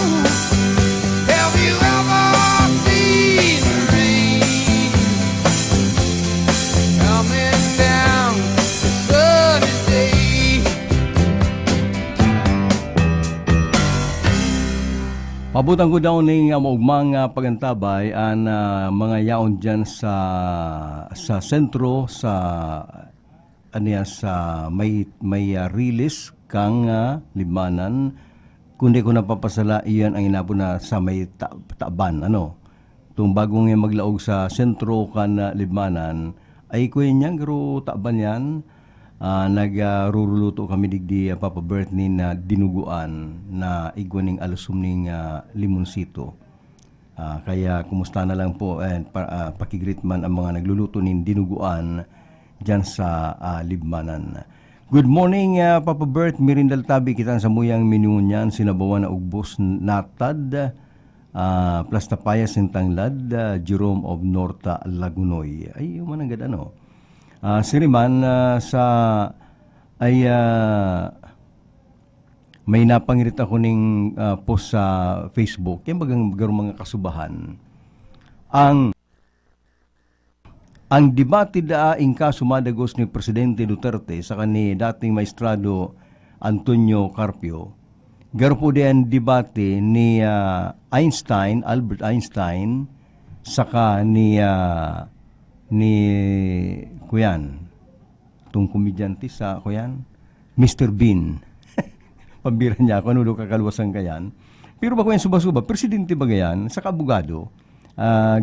have you ever seen the rain? Coming down sunny day. Pabutan ko daw ning mga pagantabay ang mga yaon dyan sa sentro sa sa may release kang limanan, kundi ko napapasala iyan ang inapo na sa may taban tung bagong maglaog sa sentro kan limanan ay kuya niya garo taban yan. Nagruruluto kami digdi papabirth ni na dinuguan na igwaning alusum ning limonsito. Kaya kumusta na lang po pakigreet man ang mga nagluluto ning dinuguan dyan sa Libmanan. Good morning, Papa Bert. Mirindal tabi kita sa muyang minunyan, sinabawan na ugbos natad, plus tapayas ng tanglad, Jerome of Norta, Lagunoy. Ay, mananggad ano. Siriman, may napangirit ako ning post sa Facebook, yung bagang mga kasubahan. Ang debate daing kaso madagos ni Presidente Duterte sa kani dating maestrado Antonio Carpio, garo po din debate ni Albert Einstein, saka ni Kuyan, itong komedyante sa Kuyan, Mr. Bean. Pambira niya ako, ano kakalwasan kayan. Pero ba ko yung suba-suba, presidente ba gayan, sa kabugado,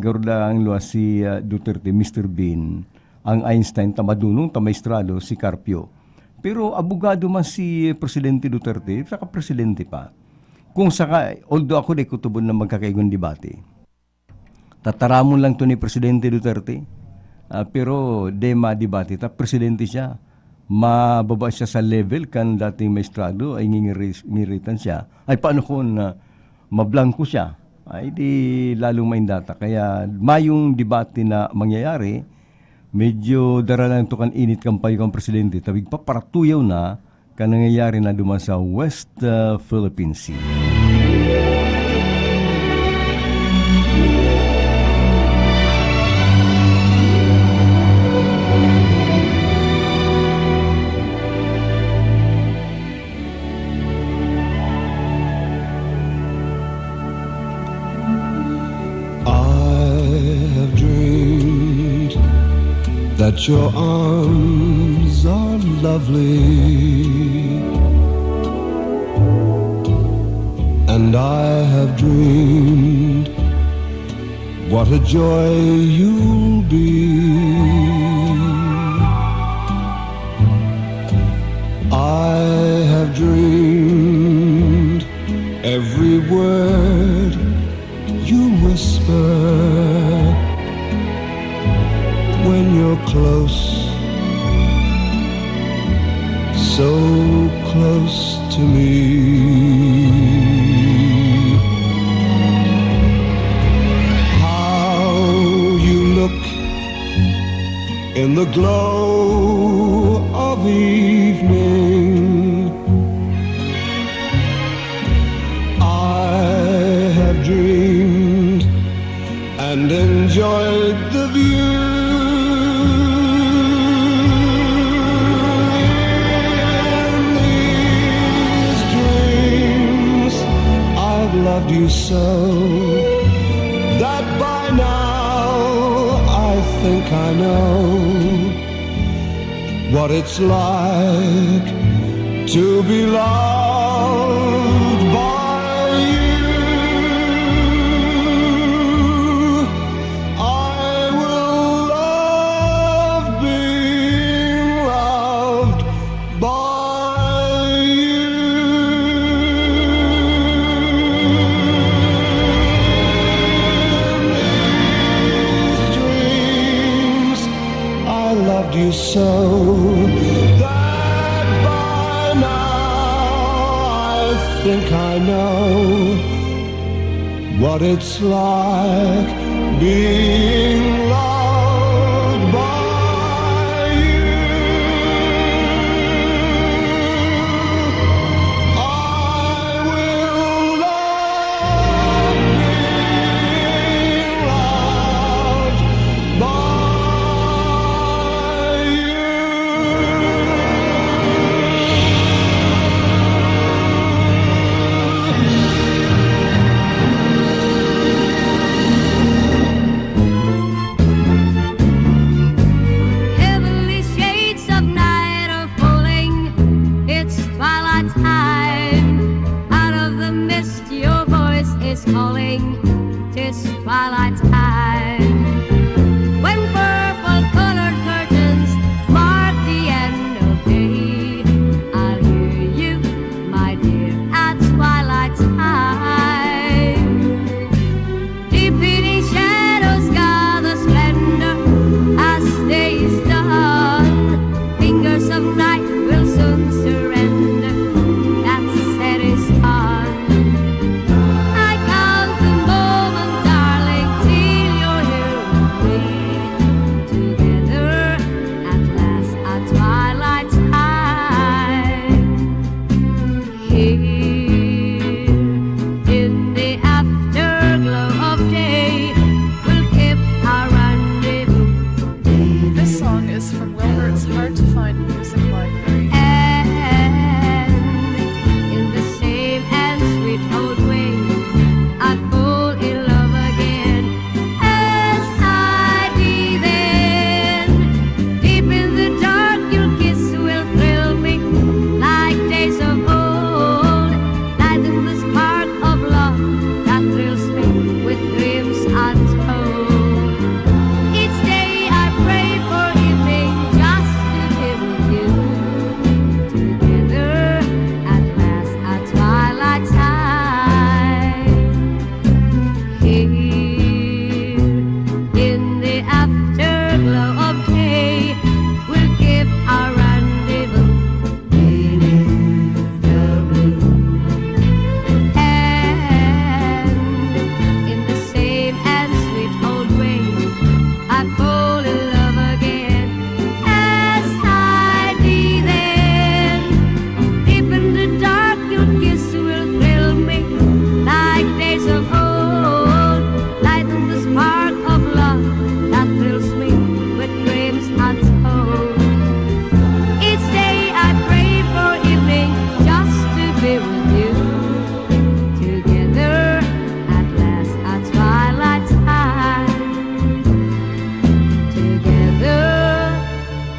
garuda ang luwas si Duterte, Mr. Bean, ang Einstein, tamadunong, tamaistrado, si Carpio. Pero abogado man si Presidente Duterte, saka presidente pa. Kung saka, although ako di kutubon na magkakaigong debate, tataramon lang to ni Presidente Duterte, pero de ma-debate, presidente siya. Mababa siya sa level kan dating maestrado ay ngingiritan siya. Ay paano kung mablangko siya? Ay di lalong maindata. Kaya mayong debate na mangyayari, medyo daralan to kan init kampay kang presidente. Tabig pa paratuyaw na kan nangyayari na duman sa West Philippine Sea. That your arms are lovely, and I have dreamed what a joy you'll be. I have dreamed every word you whisper when you're close, so close to me. How you look in the glow of evening, I have dreamed and enjoyed the view. Loved you so that by now I think I know what it's like to be loved by you. I will love being loved by you. Loved you so that by now I think I know what it's like being loved by you. I will love being loved by Music Library. In the same and sweet old way, I fall in love again as I did then. Deep in the dark, your kiss will thrill me like days of old. Lighten the spark of love that thrills me with dreams untold. Each day I pray for evening just to be with you. Together at last at twilight time. Here in the afterglow of day, we'll keep our rendezvous beneath the blue. And in the same and sweet old way, I fall in love again as I did then. Deep in the dark, your kiss will thrill me like days of old. Lighten the spark of love that thrills me with dreams untold. Each day I pray for evening just to be with you. Together at last at twilight time. Together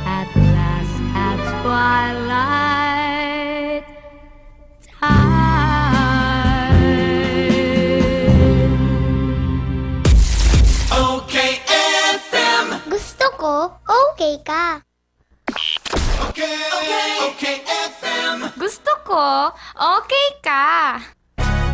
at last at twilight Okay FM. Gusto ko, okay ka. Okay FM. Gusto ko, okay ka.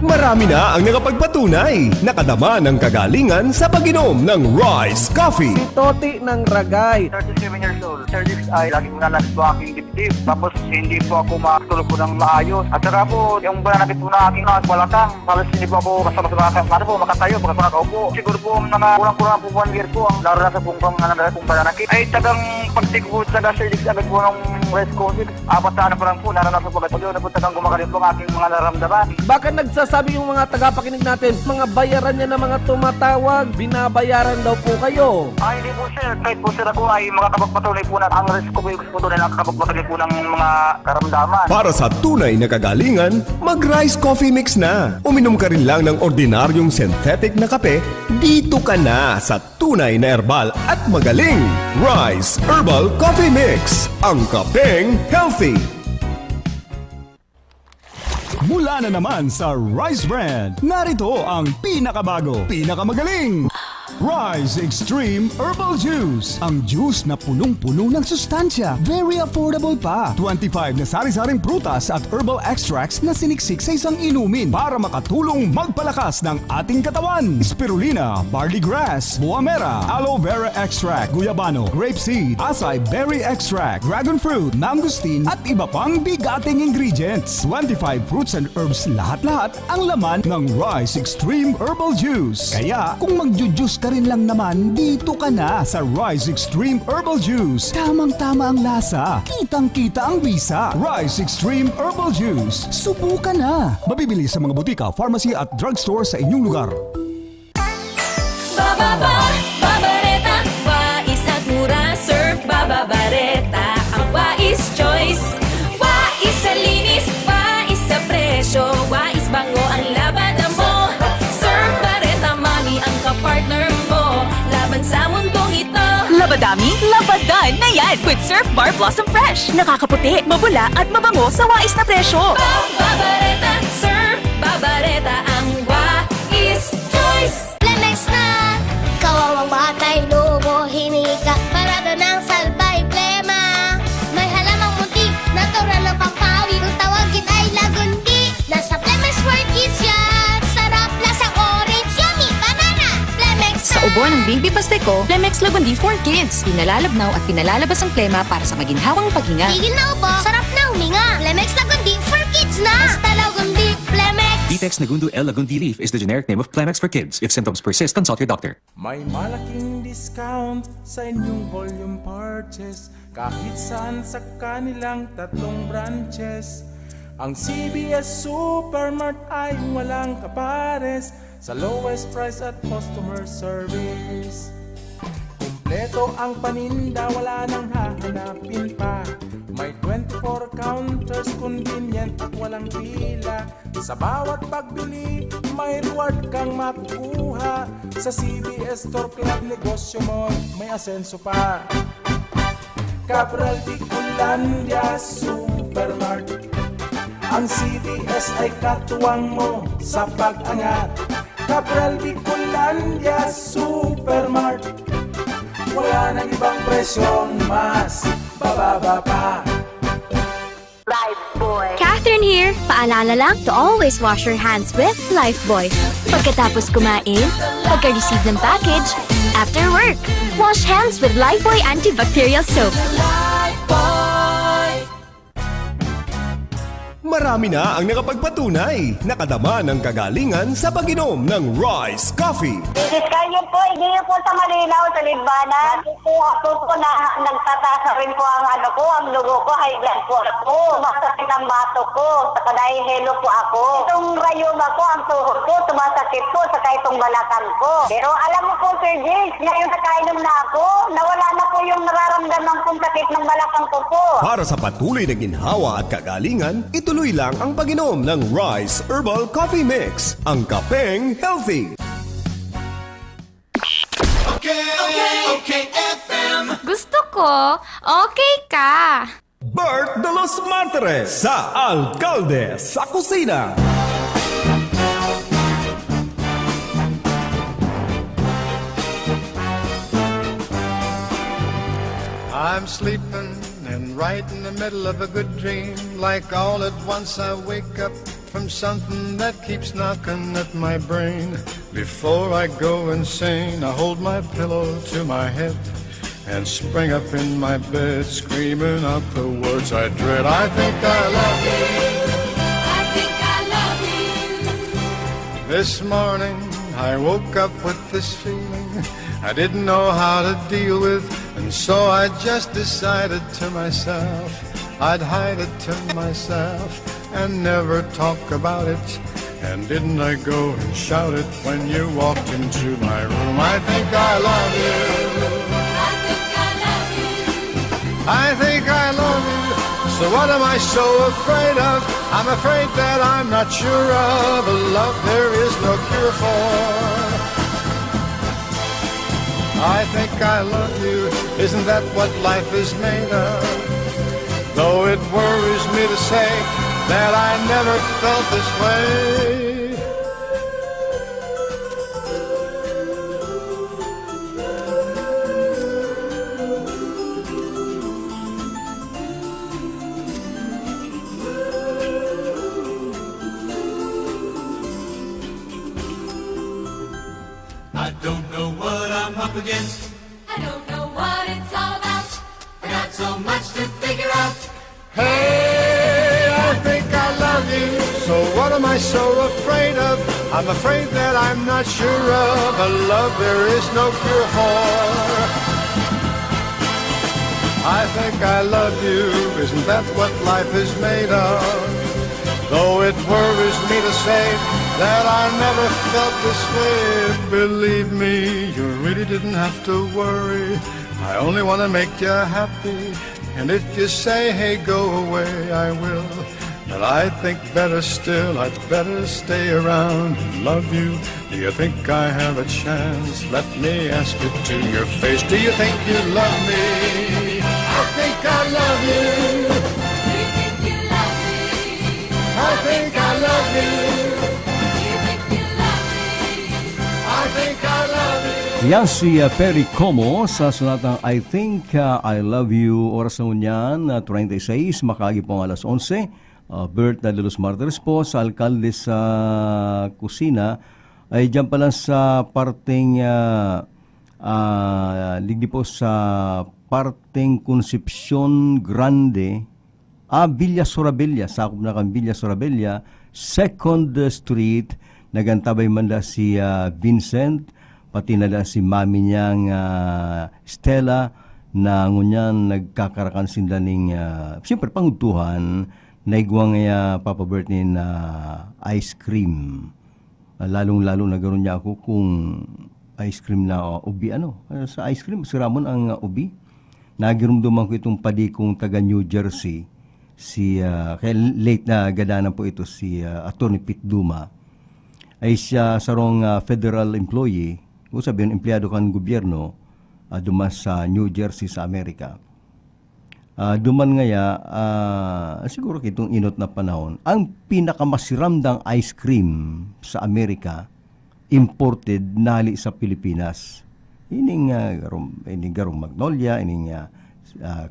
Marami na ang nakapagpatunay. Nakadama ng kagalingan sa pag-inom ng Rise Coffee. Toti ng Ragay. 37 years old. Sir Dix ay lagi nananakit po aking dibdib. Tapos hindi po ako makatulog po ng maayos. At saka po, yung bananakit po na aking balakang. Halos hindi po ako kasama sa mga po, makatayo, pagka po nakaupo. Siguro po mga kulang-kulang po 1 year po ang naranasan pong pong bananakit. Ay tagang pagtik po taga Sir Dix agad po ng Rise Coffee. 4 na po lang po, naranasan po agad. Pag na po tagang gumagaling po ang aking mga naramdaman. Baka nagsasabi yung mga tagapakinig natin, mga bayaran niya na mga tumatawag, binabayaran daw po kayo. Ay, hindi po sir. Kahit po sir ako ay makakapagpatuloy po na ang Rise Coffee gusto po doon ay nakakapagpatuloy po ng mga karamdaman. Para sa tunay na kagalingan, mag-Rise Coffee Mix na. Uminom ka rin lang ng ordinaryong synthetic na kape, dito ka na sa tunay na herbal at magaling. Rise Herbal Coffee Mix. Ang kapeng healthy. Mula na naman sa Rise Brand, narito ang pinakabago, pinakamagaling, Rise Extreme Herbal Juice. Ang juice na punong-puno ng sustansya. Very affordable pa. 25 na sari-saring prutas at herbal extracts na siniksik sa isang inumin para makatulong magpalakas ng ating katawan. Spirulina, barley grass, buwa mera, aloe vera extract, guyabano, grapeseed, acai berry extract, dragon fruit, mangosteen at iba pang bigating ingredients. 25 fruits and herbs lahat-lahat ang laman ng Rise Extreme Herbal Juice. Kaya kung magjujuice ka rin lang naman, dito ka na sa Rise Extreme Herbal Juice. Tamang-tama ang lasa. Kitang-kita ang bisa. Rise Extreme Herbal Juice. Subukan na. Mabibili sa mga butika, pharmacy at drugstore sa inyong lugar. Babareta, wais at mura, surf Babareta, ang wais choice. Wais sa linis, wais sa presyo, wais bango ang labada mo. Surf Bareta, mami ang kapartner mo, laban sa mundong ito. Labadami, labadan na yan with Surf Bar Blossom Fresh. Nakakaputi, mabula at mabango sa wais na presyo. Babareta, surf Babareta, ang wais choice. Plemex na! Kawawang batay, lumo, hinika, parada ng salbay, plema. May halamang munti, natural ng pampawi, kung tawagin ay lagundi. Nasa Plemex for Kids yan, sarap lasang orange, yummy, banana. Plemex na! Sa ubo ng Baby Pasteco, Plemex Lagundi for Kids. Pinalalabnaw at pinalalabas ang plema para sa maginhawang paghinga. Tigil na ubo, sarap na huminga. Plemex Lagundi for Kids na! Basta Lagundi, Plemex! Vitex Nagundu L. Lagundi Leaf is the generic name of Plemex for kids. If symptoms persist, consult your doctor. May malaking discount sa inyong volume purchase kahit saan sa kanilang 3 branches. Ang CBS Supermart ay walang kapares sa lowest price at customer service. Kompleto ang paninda, wala nang hahanapin pa. May 24 counters, convenient at walang pila. Sa bawat pagbili, may reward kang makukuha. Sa CBS Store Club, negosyo mo, may asenso pa. Cabral Bicolandia Supermart. Ang CBS ay katuwang mo sa pag-angat. Cabral Bicolandia Supermart. Wala nang ibang presyong mas bababa pa. Catherine here. Paalala lang to always wash your hands with Lifebuoy. Pagkatapos kumain, pagka-receive ng package, after work, wash hands with Lifebuoy antibacterial soap. Marami na ang nakapagpatunay, nakadama ng kagalingan sa pag-inom ng Rice Coffee. Discount po, hindi po sa Malinaw, sa Libana. Ako po na nagtatasa rin po ang ang lugo ko, high blood po ako. Sumasakit ang bato ko, saka nahihilo po ako. Itong rayuma ko, ang tuhod ko, sumasakit po, saka itong balakang ko. Pero alam mo po, Sir James, ngayon nakainom na ako, nawala na po yung nararamdaman kong sakit ng balakang ko po. Para sa patuloy na ginhawa at kagalingan, ituloy lang ang pag-inom ng Rice Herbal Coffee Mix, ang kapeng healthy. Okay, FM. Gusto ko, okay ka. Bert de los Martires sa Alcalde sa Kusina. I'm sleeping and right in the middle of a good dream. Like all at once I wake up from something that keeps knocking at my brain. Before I go insane, I hold my pillow to my head and spring up in my bed, screaming out the words I dread. I think I love you. I think I love you. This morning I woke up with this feeling I didn't know how to deal with, and so I just decided to myself I'd hide it to myself and never talk about it. And didn't I go and shout it when you walked into my room? I think I love you. I think I love you. I think I love you. So what am I so afraid of? I'm afraid that I'm not sure of a love there is no cure for. I think I love you. Isn't that what life is made of? Though it worries me to say that I never felt this way. I don't know what I'm up against. I don't know what it's all about. I got so much to figure out. Hey, I think I love you. So what am I so afraid of? I'm afraid that I'm not sure of a love there is no cure for. I think I love you. Isn't that what life is made of? Though it worries me to say that I never felt this way. Believe me, you really didn't have to worry. I only want to make you happy. And if you say, hey, go away, I will. But I think better still, I'd better stay around and love you. Do you think I have a chance? Let me ask it to your face. Do you think you love me? I think I love you. Do you think you love me? I think I love you. Do you think you love me? I think I love you. Yan si Perry Como sa sunatang I Think I Love You. Oras na unyan, 36, makagi po ang alas 11. Bert de los Martires po sa Alcalde sa Kusina. Ay dyan pala sa parteng ligdi po sa parteng Concepcion Grande, Villa Sorabella, sakop na kang Villa Sorabella, 2nd Street. Nagantabay man da si Vincent, pati na da si mami niyang Stella, na ngunyan nagkakarakan sila ning siyempre pangutuhan na igwang Papa Bert na ice cream. Lalong-lalo nagkaroon niya ako kung ice cream na ubi sa ice cream, siramon ang ubi. Nagirumduman ko itong padi kong taga New Jersey, kaya late na gadanan po ito, si Atty. Pete Duma. Ay siya sarong federal employee, o sabihin, empleyado kan gobyerno, duman sa New Jersey sa Amerika. Duman ngaya, siguro kitong inot na panahon, ang pinakamasiramdang ice cream sa Amerika, imported nali sa Pilipinas. Ining garong Magnolia, ining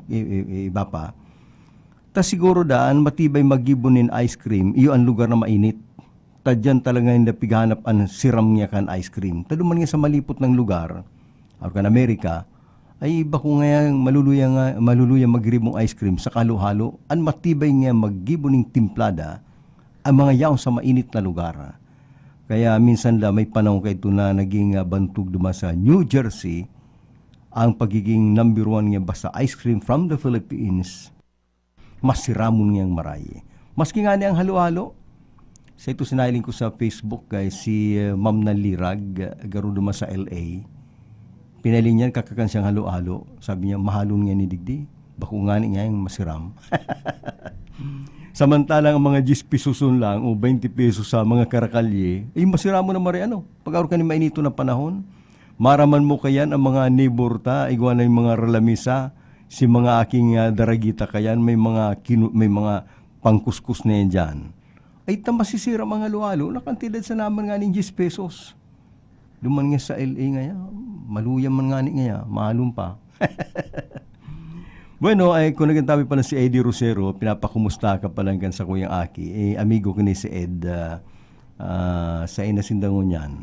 iba pa. Ta siguro daan matibay magibunin ice cream, iyo ang lugar na mainit. Ta dyan talaga yung napighanap ang siram niya kan ice cream. Ta duman nga sa malipot ng lugar, or kan Amerika, ay iba ko nga maluluya magribong ice cream sa kalo-halo, an matibay nga maggibuning timplada ang mga yaon sa mainit na lugar. Kaya minsan may panahon kay ito na naging bantog duma sa New Jersey ang pagiging number 1 nga basta ice cream from the Philippines, masiramon ngayang maray. Maski nga ang halo-halo, sa ito sinailing ko sa Facebook kay si Ma'am Nalirag, garo duma sa LA. Pinaling niya, kakakan siyang halo-halo. Sabi niya, mahalon nga ni Digdi. Bako nga niya yung masiram. Samantalang ang mga 10 pesos lang o 20 pesos sa mga karakalye, masira mo na mari Pag-aur ka ni mainito na panahon, maraman mo kayan ang mga neighbor ta, igwa na yung mga relamisa, si mga aking daragita kayan, may mga pangkuskus na yan dyan. Ay masisira mga halo-halo, nakantidad sa naman nga ni 10 pesos. Luman nga sa LA ngaya, maluyang man nga ngaya, mahalong pa. Bueno, ay kung nagantabi pala si Eddie Rosero, pinapakumusta ka pala kan sa Kuyang Aki. Amigo ko ni si Ed sa inasindangon yan.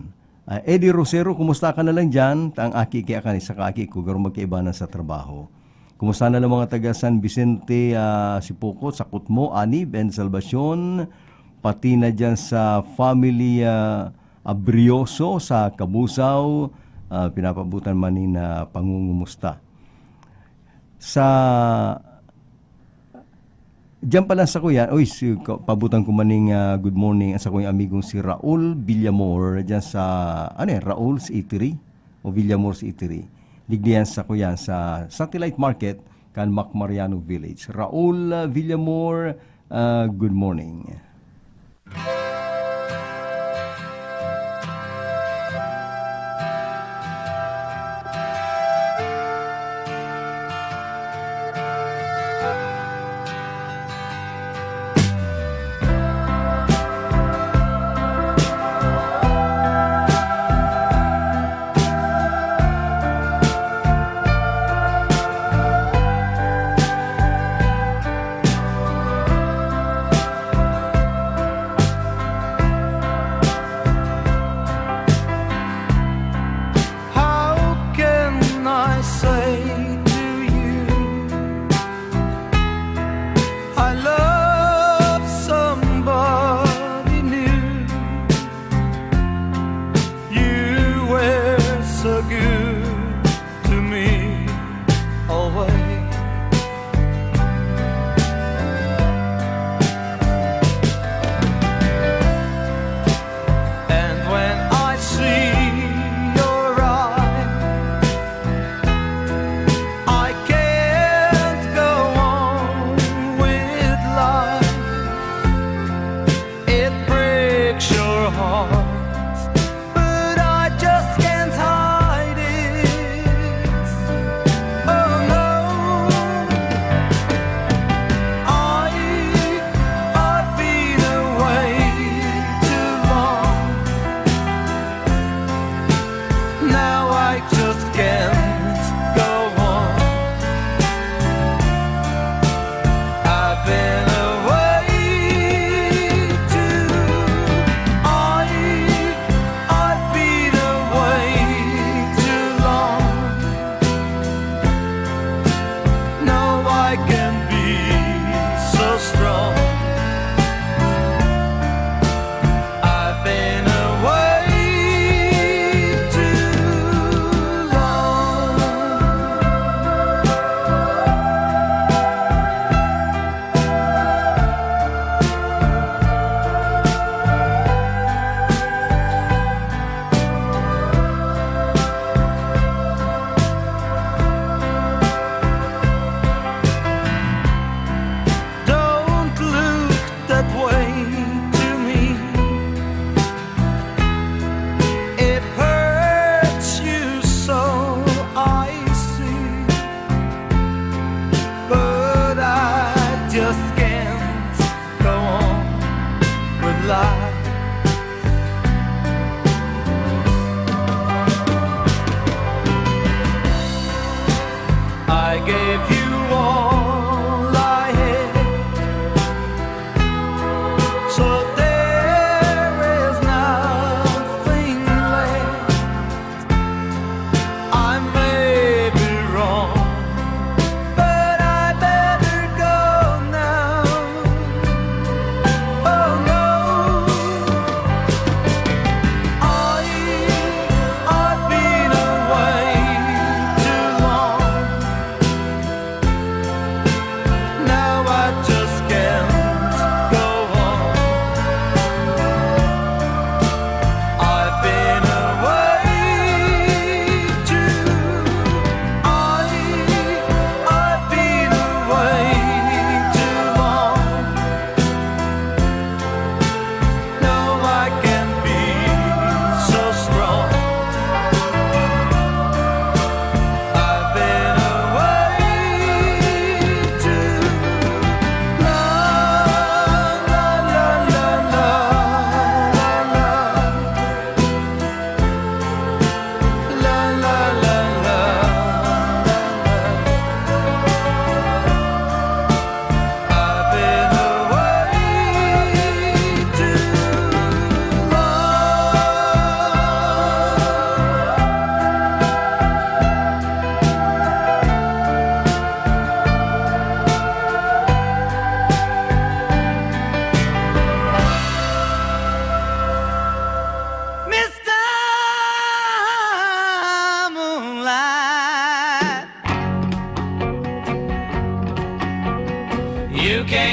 Eddie Rosero, kumusta ka na lang dyan? Ang Aki kaya ka sa Aki ko, garo magkaibanan sa trabaho. Kumusta na lang mga taga San Vicente, Sipokot, sa Kutmo, Anib, and Salvacion, pati na dyan sa family Abrioso sa Kabusaw, pinapabutan man ni na pangungumusta. Sa diyan pala sa kuya, pabutan ko maning good morning sa kuyang amigong si Raul Villamor diyan sa Raul's Eatery o Villamor's Eatery. Ligdiyan sa kuya sa Satellite Market kan Mac Mariano Village. Raul Villamor, good morning.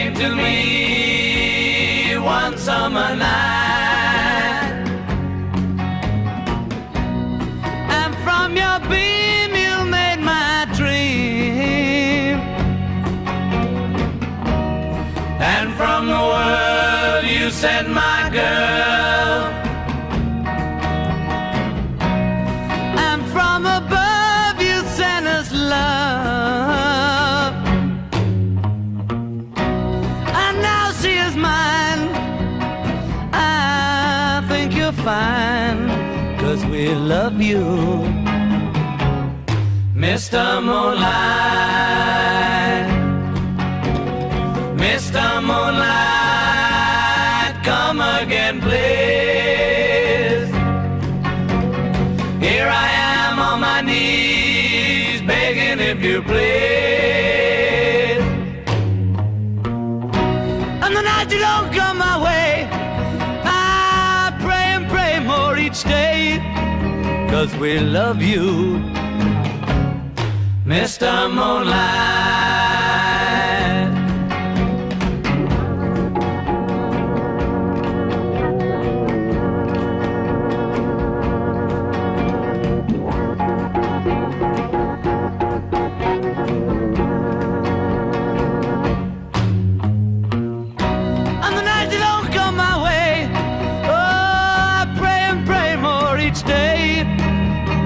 came to me one summer night, and from your beam you made my dream, and from the world you sent my girl, and from above you sent us love, and now she is mine. I think you're fine, 'cause we love you, Mr. Moonlight. Mr. Moonlight, come again, please. Here I am on my knees, begging if you please. And the night you don't come my way, I pray and pray more each day, 'cause we love you, Mr. Moonlight.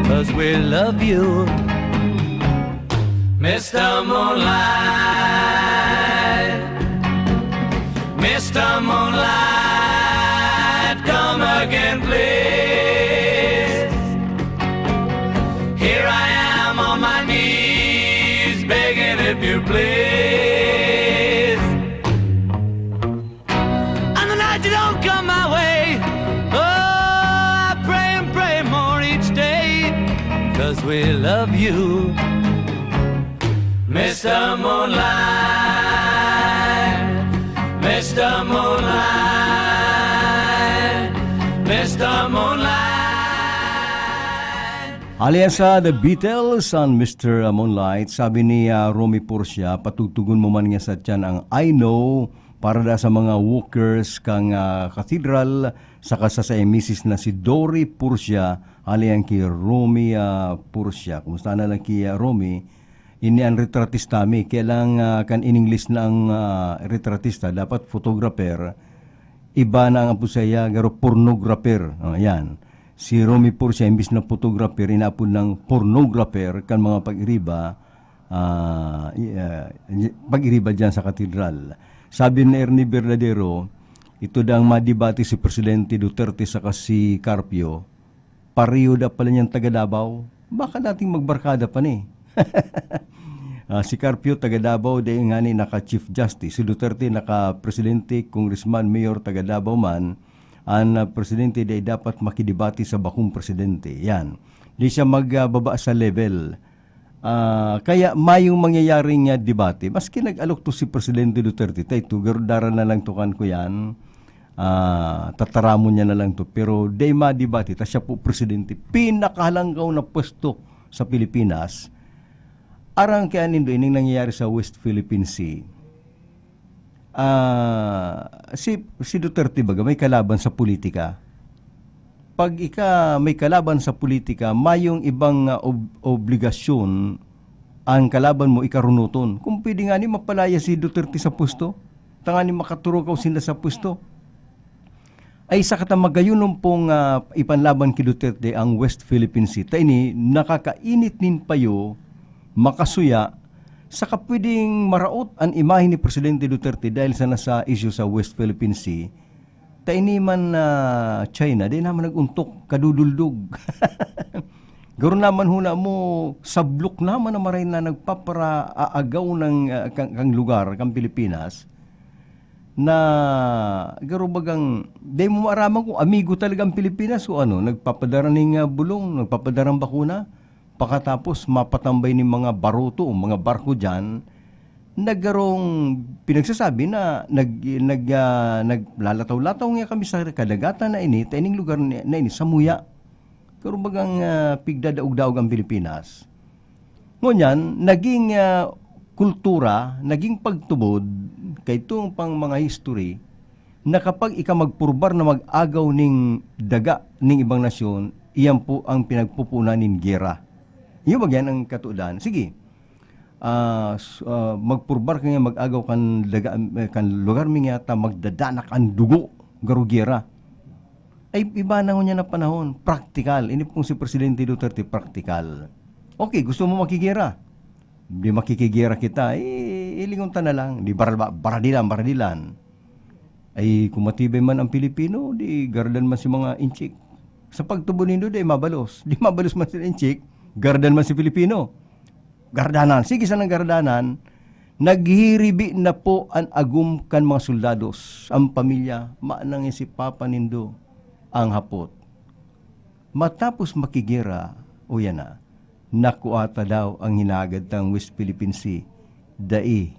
Cause we love you, Mr. Moonlight. Mr. Moonlight, come again, please. Here I am on my knees, begging if you please. And the night you don't come my way, oh, I pray and pray more each day, 'cause we love you, Mr. Moonlight. Mr. Moonlight. Mr. Moonlight. Alias sa The Beatles on Mr. Moonlight, sabi ni Romy Porcia, patugtugon mo man nga sa tiyan ang I Know para da sa mga walkers kang cathedral saka sa misis na si Dory Porcia aliang ki Romy Porcia. Kumusta na lang ki Romy? Ini ang retratista mi. Kaya lang kan in English na ang retratista, dapat photographer. Iba na ang apusaya, garo pornographer. Yan. Si Romy Porcia, imbis na photographer, inapon ng pornographer kan mga pag-iriba, pag-iriba dyan sa katedral. Sabi ni Ernie Verdadero, ito daang madibati si Presidente Duterte sa si Carpio, pariyo da pala niyang taga Davao, baka nating magbarkada pa ni. Si Carpio taga Davao dahil nga ni naka-Chief Justice, si Duterte naka-Presidente, Congressman, Mayor taga Davao man, ang Presidente dahil dapat makidibati sa bakong Presidente. Yan. Di siya magbaba sa level. Kaya mayong mangyayaring debate, maski nag-alok to si Presidente Duterte, tayo garudara na lang tukan ko yan, tataramon niya na lang to, pero day ma-debate, ta siya po Presidente, pinakahalanggaw na pwesto sa Pilipinas. Arang kaya nindo ining nangyayari sa West Philippine Sea. Si Duterte baga may kalaban sa politika. Pag may kalaban sa politika, mayong ibang obligasyon ang kalaban mo ikarunuton. Kung pwede nga ni mapalaya si Duterte sa pwesto, tanga ni makaturo ka sila sa pwesto. Ay sa katamagayunon pong ipanlaban ki Duterte ang West Philippine Sea. Ta ini nakakainit nin payo makasuya sa kapwedeng maraot ang imahe ni Presidente Duterte dahil sa nasa issue sa West Philippine Sea. Ta ini man China, di naman naguntok, kaduduldog. Garo naman huna mo, sablok naman na maray na nagpapara aagaw ng kang lugar, kang Pilipinas, na garo bagang, di mo maaraman kung amigo talaga ang Pilipinas o ano, nagpapadara ng bulong, nagpapadarang bakuna, pakatapos mapatambay ni mga baruto, mga barko dyan, naggarong pinagsasabi na naglalataw-lataw nga kami sa kadagatan na ini, taining lugar na ini, sa Muya. Karoon bagang pigdadaog-daog ang Pilipinas. Ngunyan, naging kultura, naging pagtubod, kay itong pang mga history, na kapag ika magpurbar na mag-agaw ning daga ning ibang nasyon, iyan po ang pinagpupunan ning gera. Yung bagyan ang katudan. Sige, magpurbar kanya mag-agaw kan daga kan lugar mi nga ta magdadanak ang dugo garo gera. Ay iba na niya na panahon, practical. Ini pong si Presidente Duterte practical. Okay, gusto mo makigera. Di makikigera kita, ilingon ta na lang. Di baradilan. Ay kumatibay man ang Pilipino, di gardan man si mga inchik. Sa pagtubo nindo, di mabalos. Di mabalos man si inchik, gardan man si Pilipino. Gardanan. Sige sa nang gardanan, naghiribi na po ang agum kan mga soldados. Ang pamilya, maanang si Papa nindo ang hapot. Matapos makigera, o yan na, nakuata daw ang hinagad ng West Philippine Sea. Dai,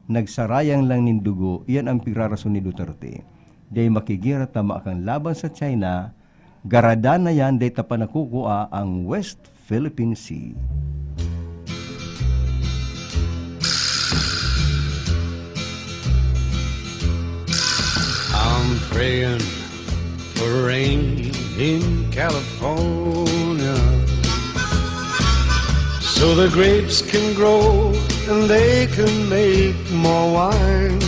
nagsarayang lang nindugo, iyan ang pirarason ni Duterte. Dahil makigera tama kang laban sa China, garadan na yan, dahil tapa nakukuha ang West Philippine Sea. I'm praying for rain in California, so the grapes can grow and they can make more wine.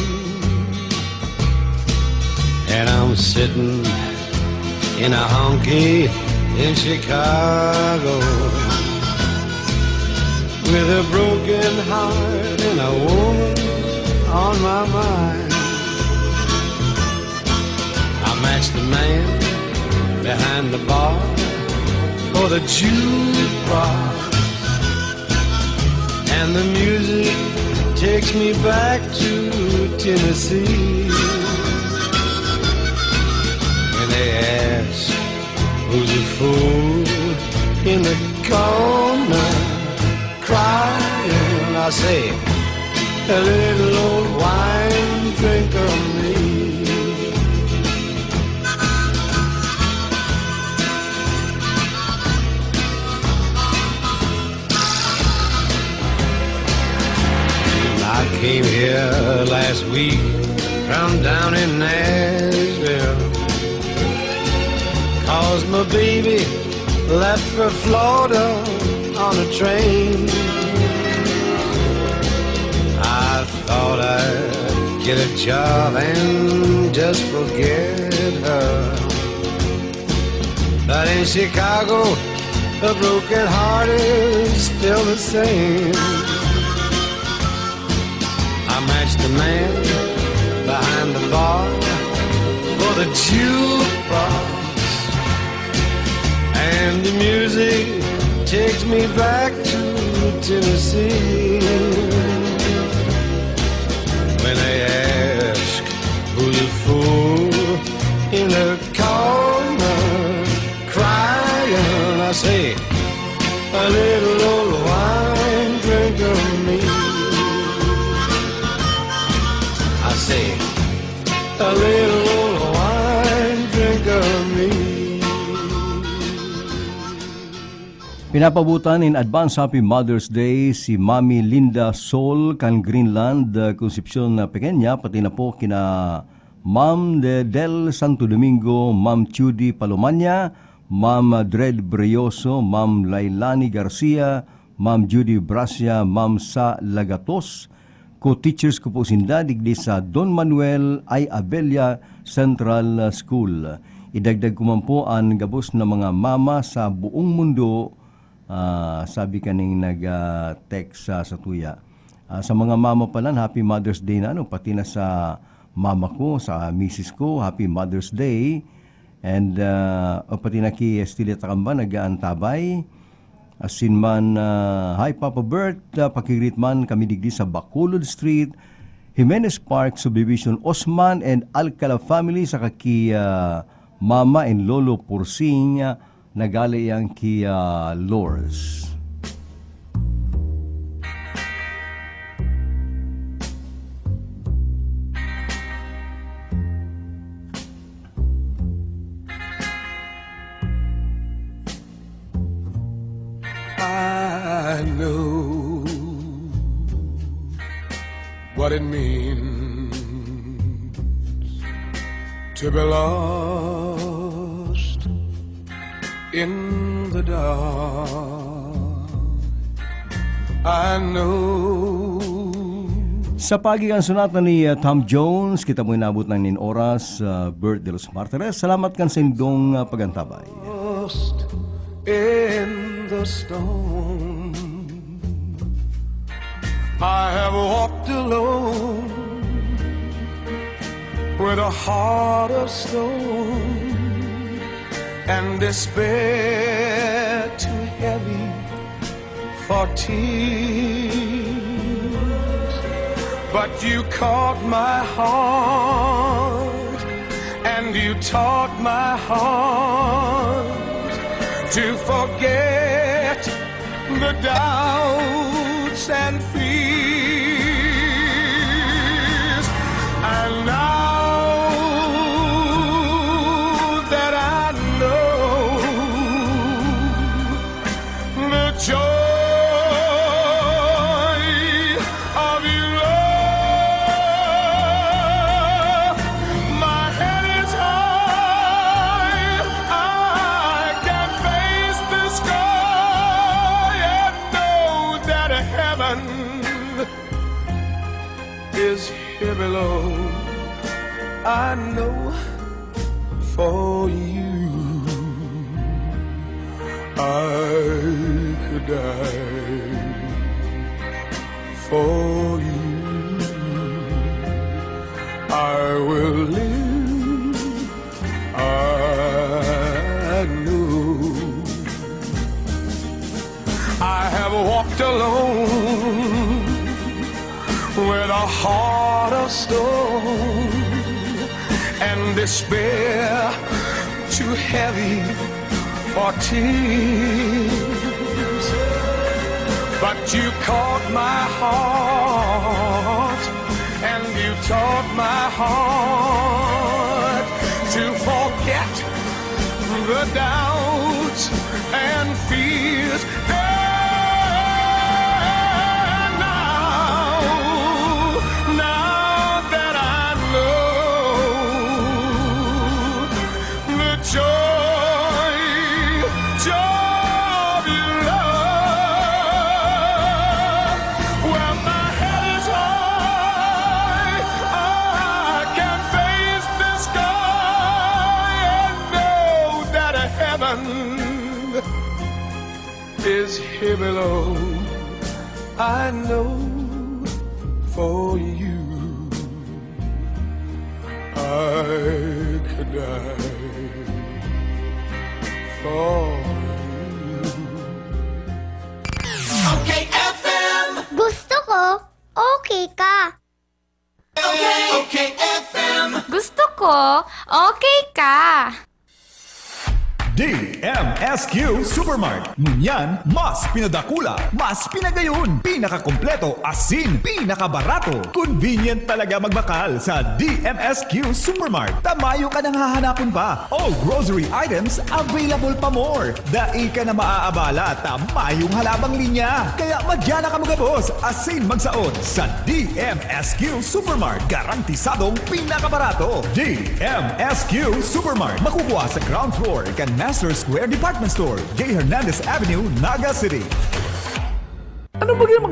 And I'm sitting in a honky in Chicago with a broken heart and a woman on my mind. I matched the man behind the bar for the jukebox, and the music takes me back to Tennessee. When they ask who's a fool in the corner crying, I say, a little old wine drinker me. I came here last week from down in Nashville, 'cause my baby left for Florida on a train. I thought I'd get a job and just forget her, but in Chicago a broken heart is still the same. I matched the man behind the bar for the jukebox, and the music takes me back to Tennessee. When they ask who's a fool in the corner crying, I say, a little old wine drinker me. I say, a little old wine drinker me. Pinapabutan in advance Happy Mother's Day si Mami Linda Sol kan Greenland, Concepcion na Pequeña, pati na po kina Ma'am Del Santo Domingo, Ma'am Judy Palomanya, Ma'am Dred Breyoso, Ma'am Lailani Garcia, Ma'am Judy Brasia, Ma'am Sa Lagatos, co-teachers ko po sinda digdi sa Don Manuel I. Abella Central School. Idagdag ko man po ang gabos na mga mama sa buong mundo. Sabi kaning nag-text sa tuya. Sa mga mama pala, Happy Mother's Day na pati na sa mama ko, sa misis ko, Happy Mother's Day. And pati na ki Estilia Takamba, nag-aantabay. Asin man, hi Papa Bert, pakirit man kami digdi sa Bacolod Street, Jimenez Park, Subdivision Osman and Alcala family, sa kaki Mama and Lolo Pursing, nagalayang ki Lors. I know what it means to be lost in the dark. I know. Sa pagigang sonata ni Tom Jones, kita mo inabot ng nin oras Birth de los Martires. Salamat kan sa indong pagantabay. Lost in the storm, I have walked alone with a heart of stone and despair too heavy for tears. But you caught my heart and you taught my heart to forget the doubts and fears. And now that I know the joy of your love, my head is high, I can face the sky and know that heaven is here below. I know for you I could die. For you I will live. I know. I have walked alone with a heart of stone and despair too heavy for tears. But you caught my heart and you taught my heart to forget the doubts and fears. Now that I know the joy of your love, well, my head is high, I can face the sky and know that heaven is here below. I know for you I could die. For Okay FM. Gusto ko, okay ka. Okay FM. Gusto ko, okay ka. DMSQ Supermart. Ngunyan, mas pinadakula, mas pinagayon, pinakakompleto, asin, pinakabarato. Convenient talaga magbakal sa DMSQ Supermart. Tamayo ka nang hahanapon pa. All grocery items available pa more. Dai ka na maaabala, tamayong halabang linya. Kaya madyan na ka magabos, asin magsaot sa DMSQ Supermart. Garantisadong pinakabarato. DMSQ Supermart. Makukuha sa ground floor kan Master Square Department Store, J. Hernandez Avenue, Naga City. Ano ba yung mga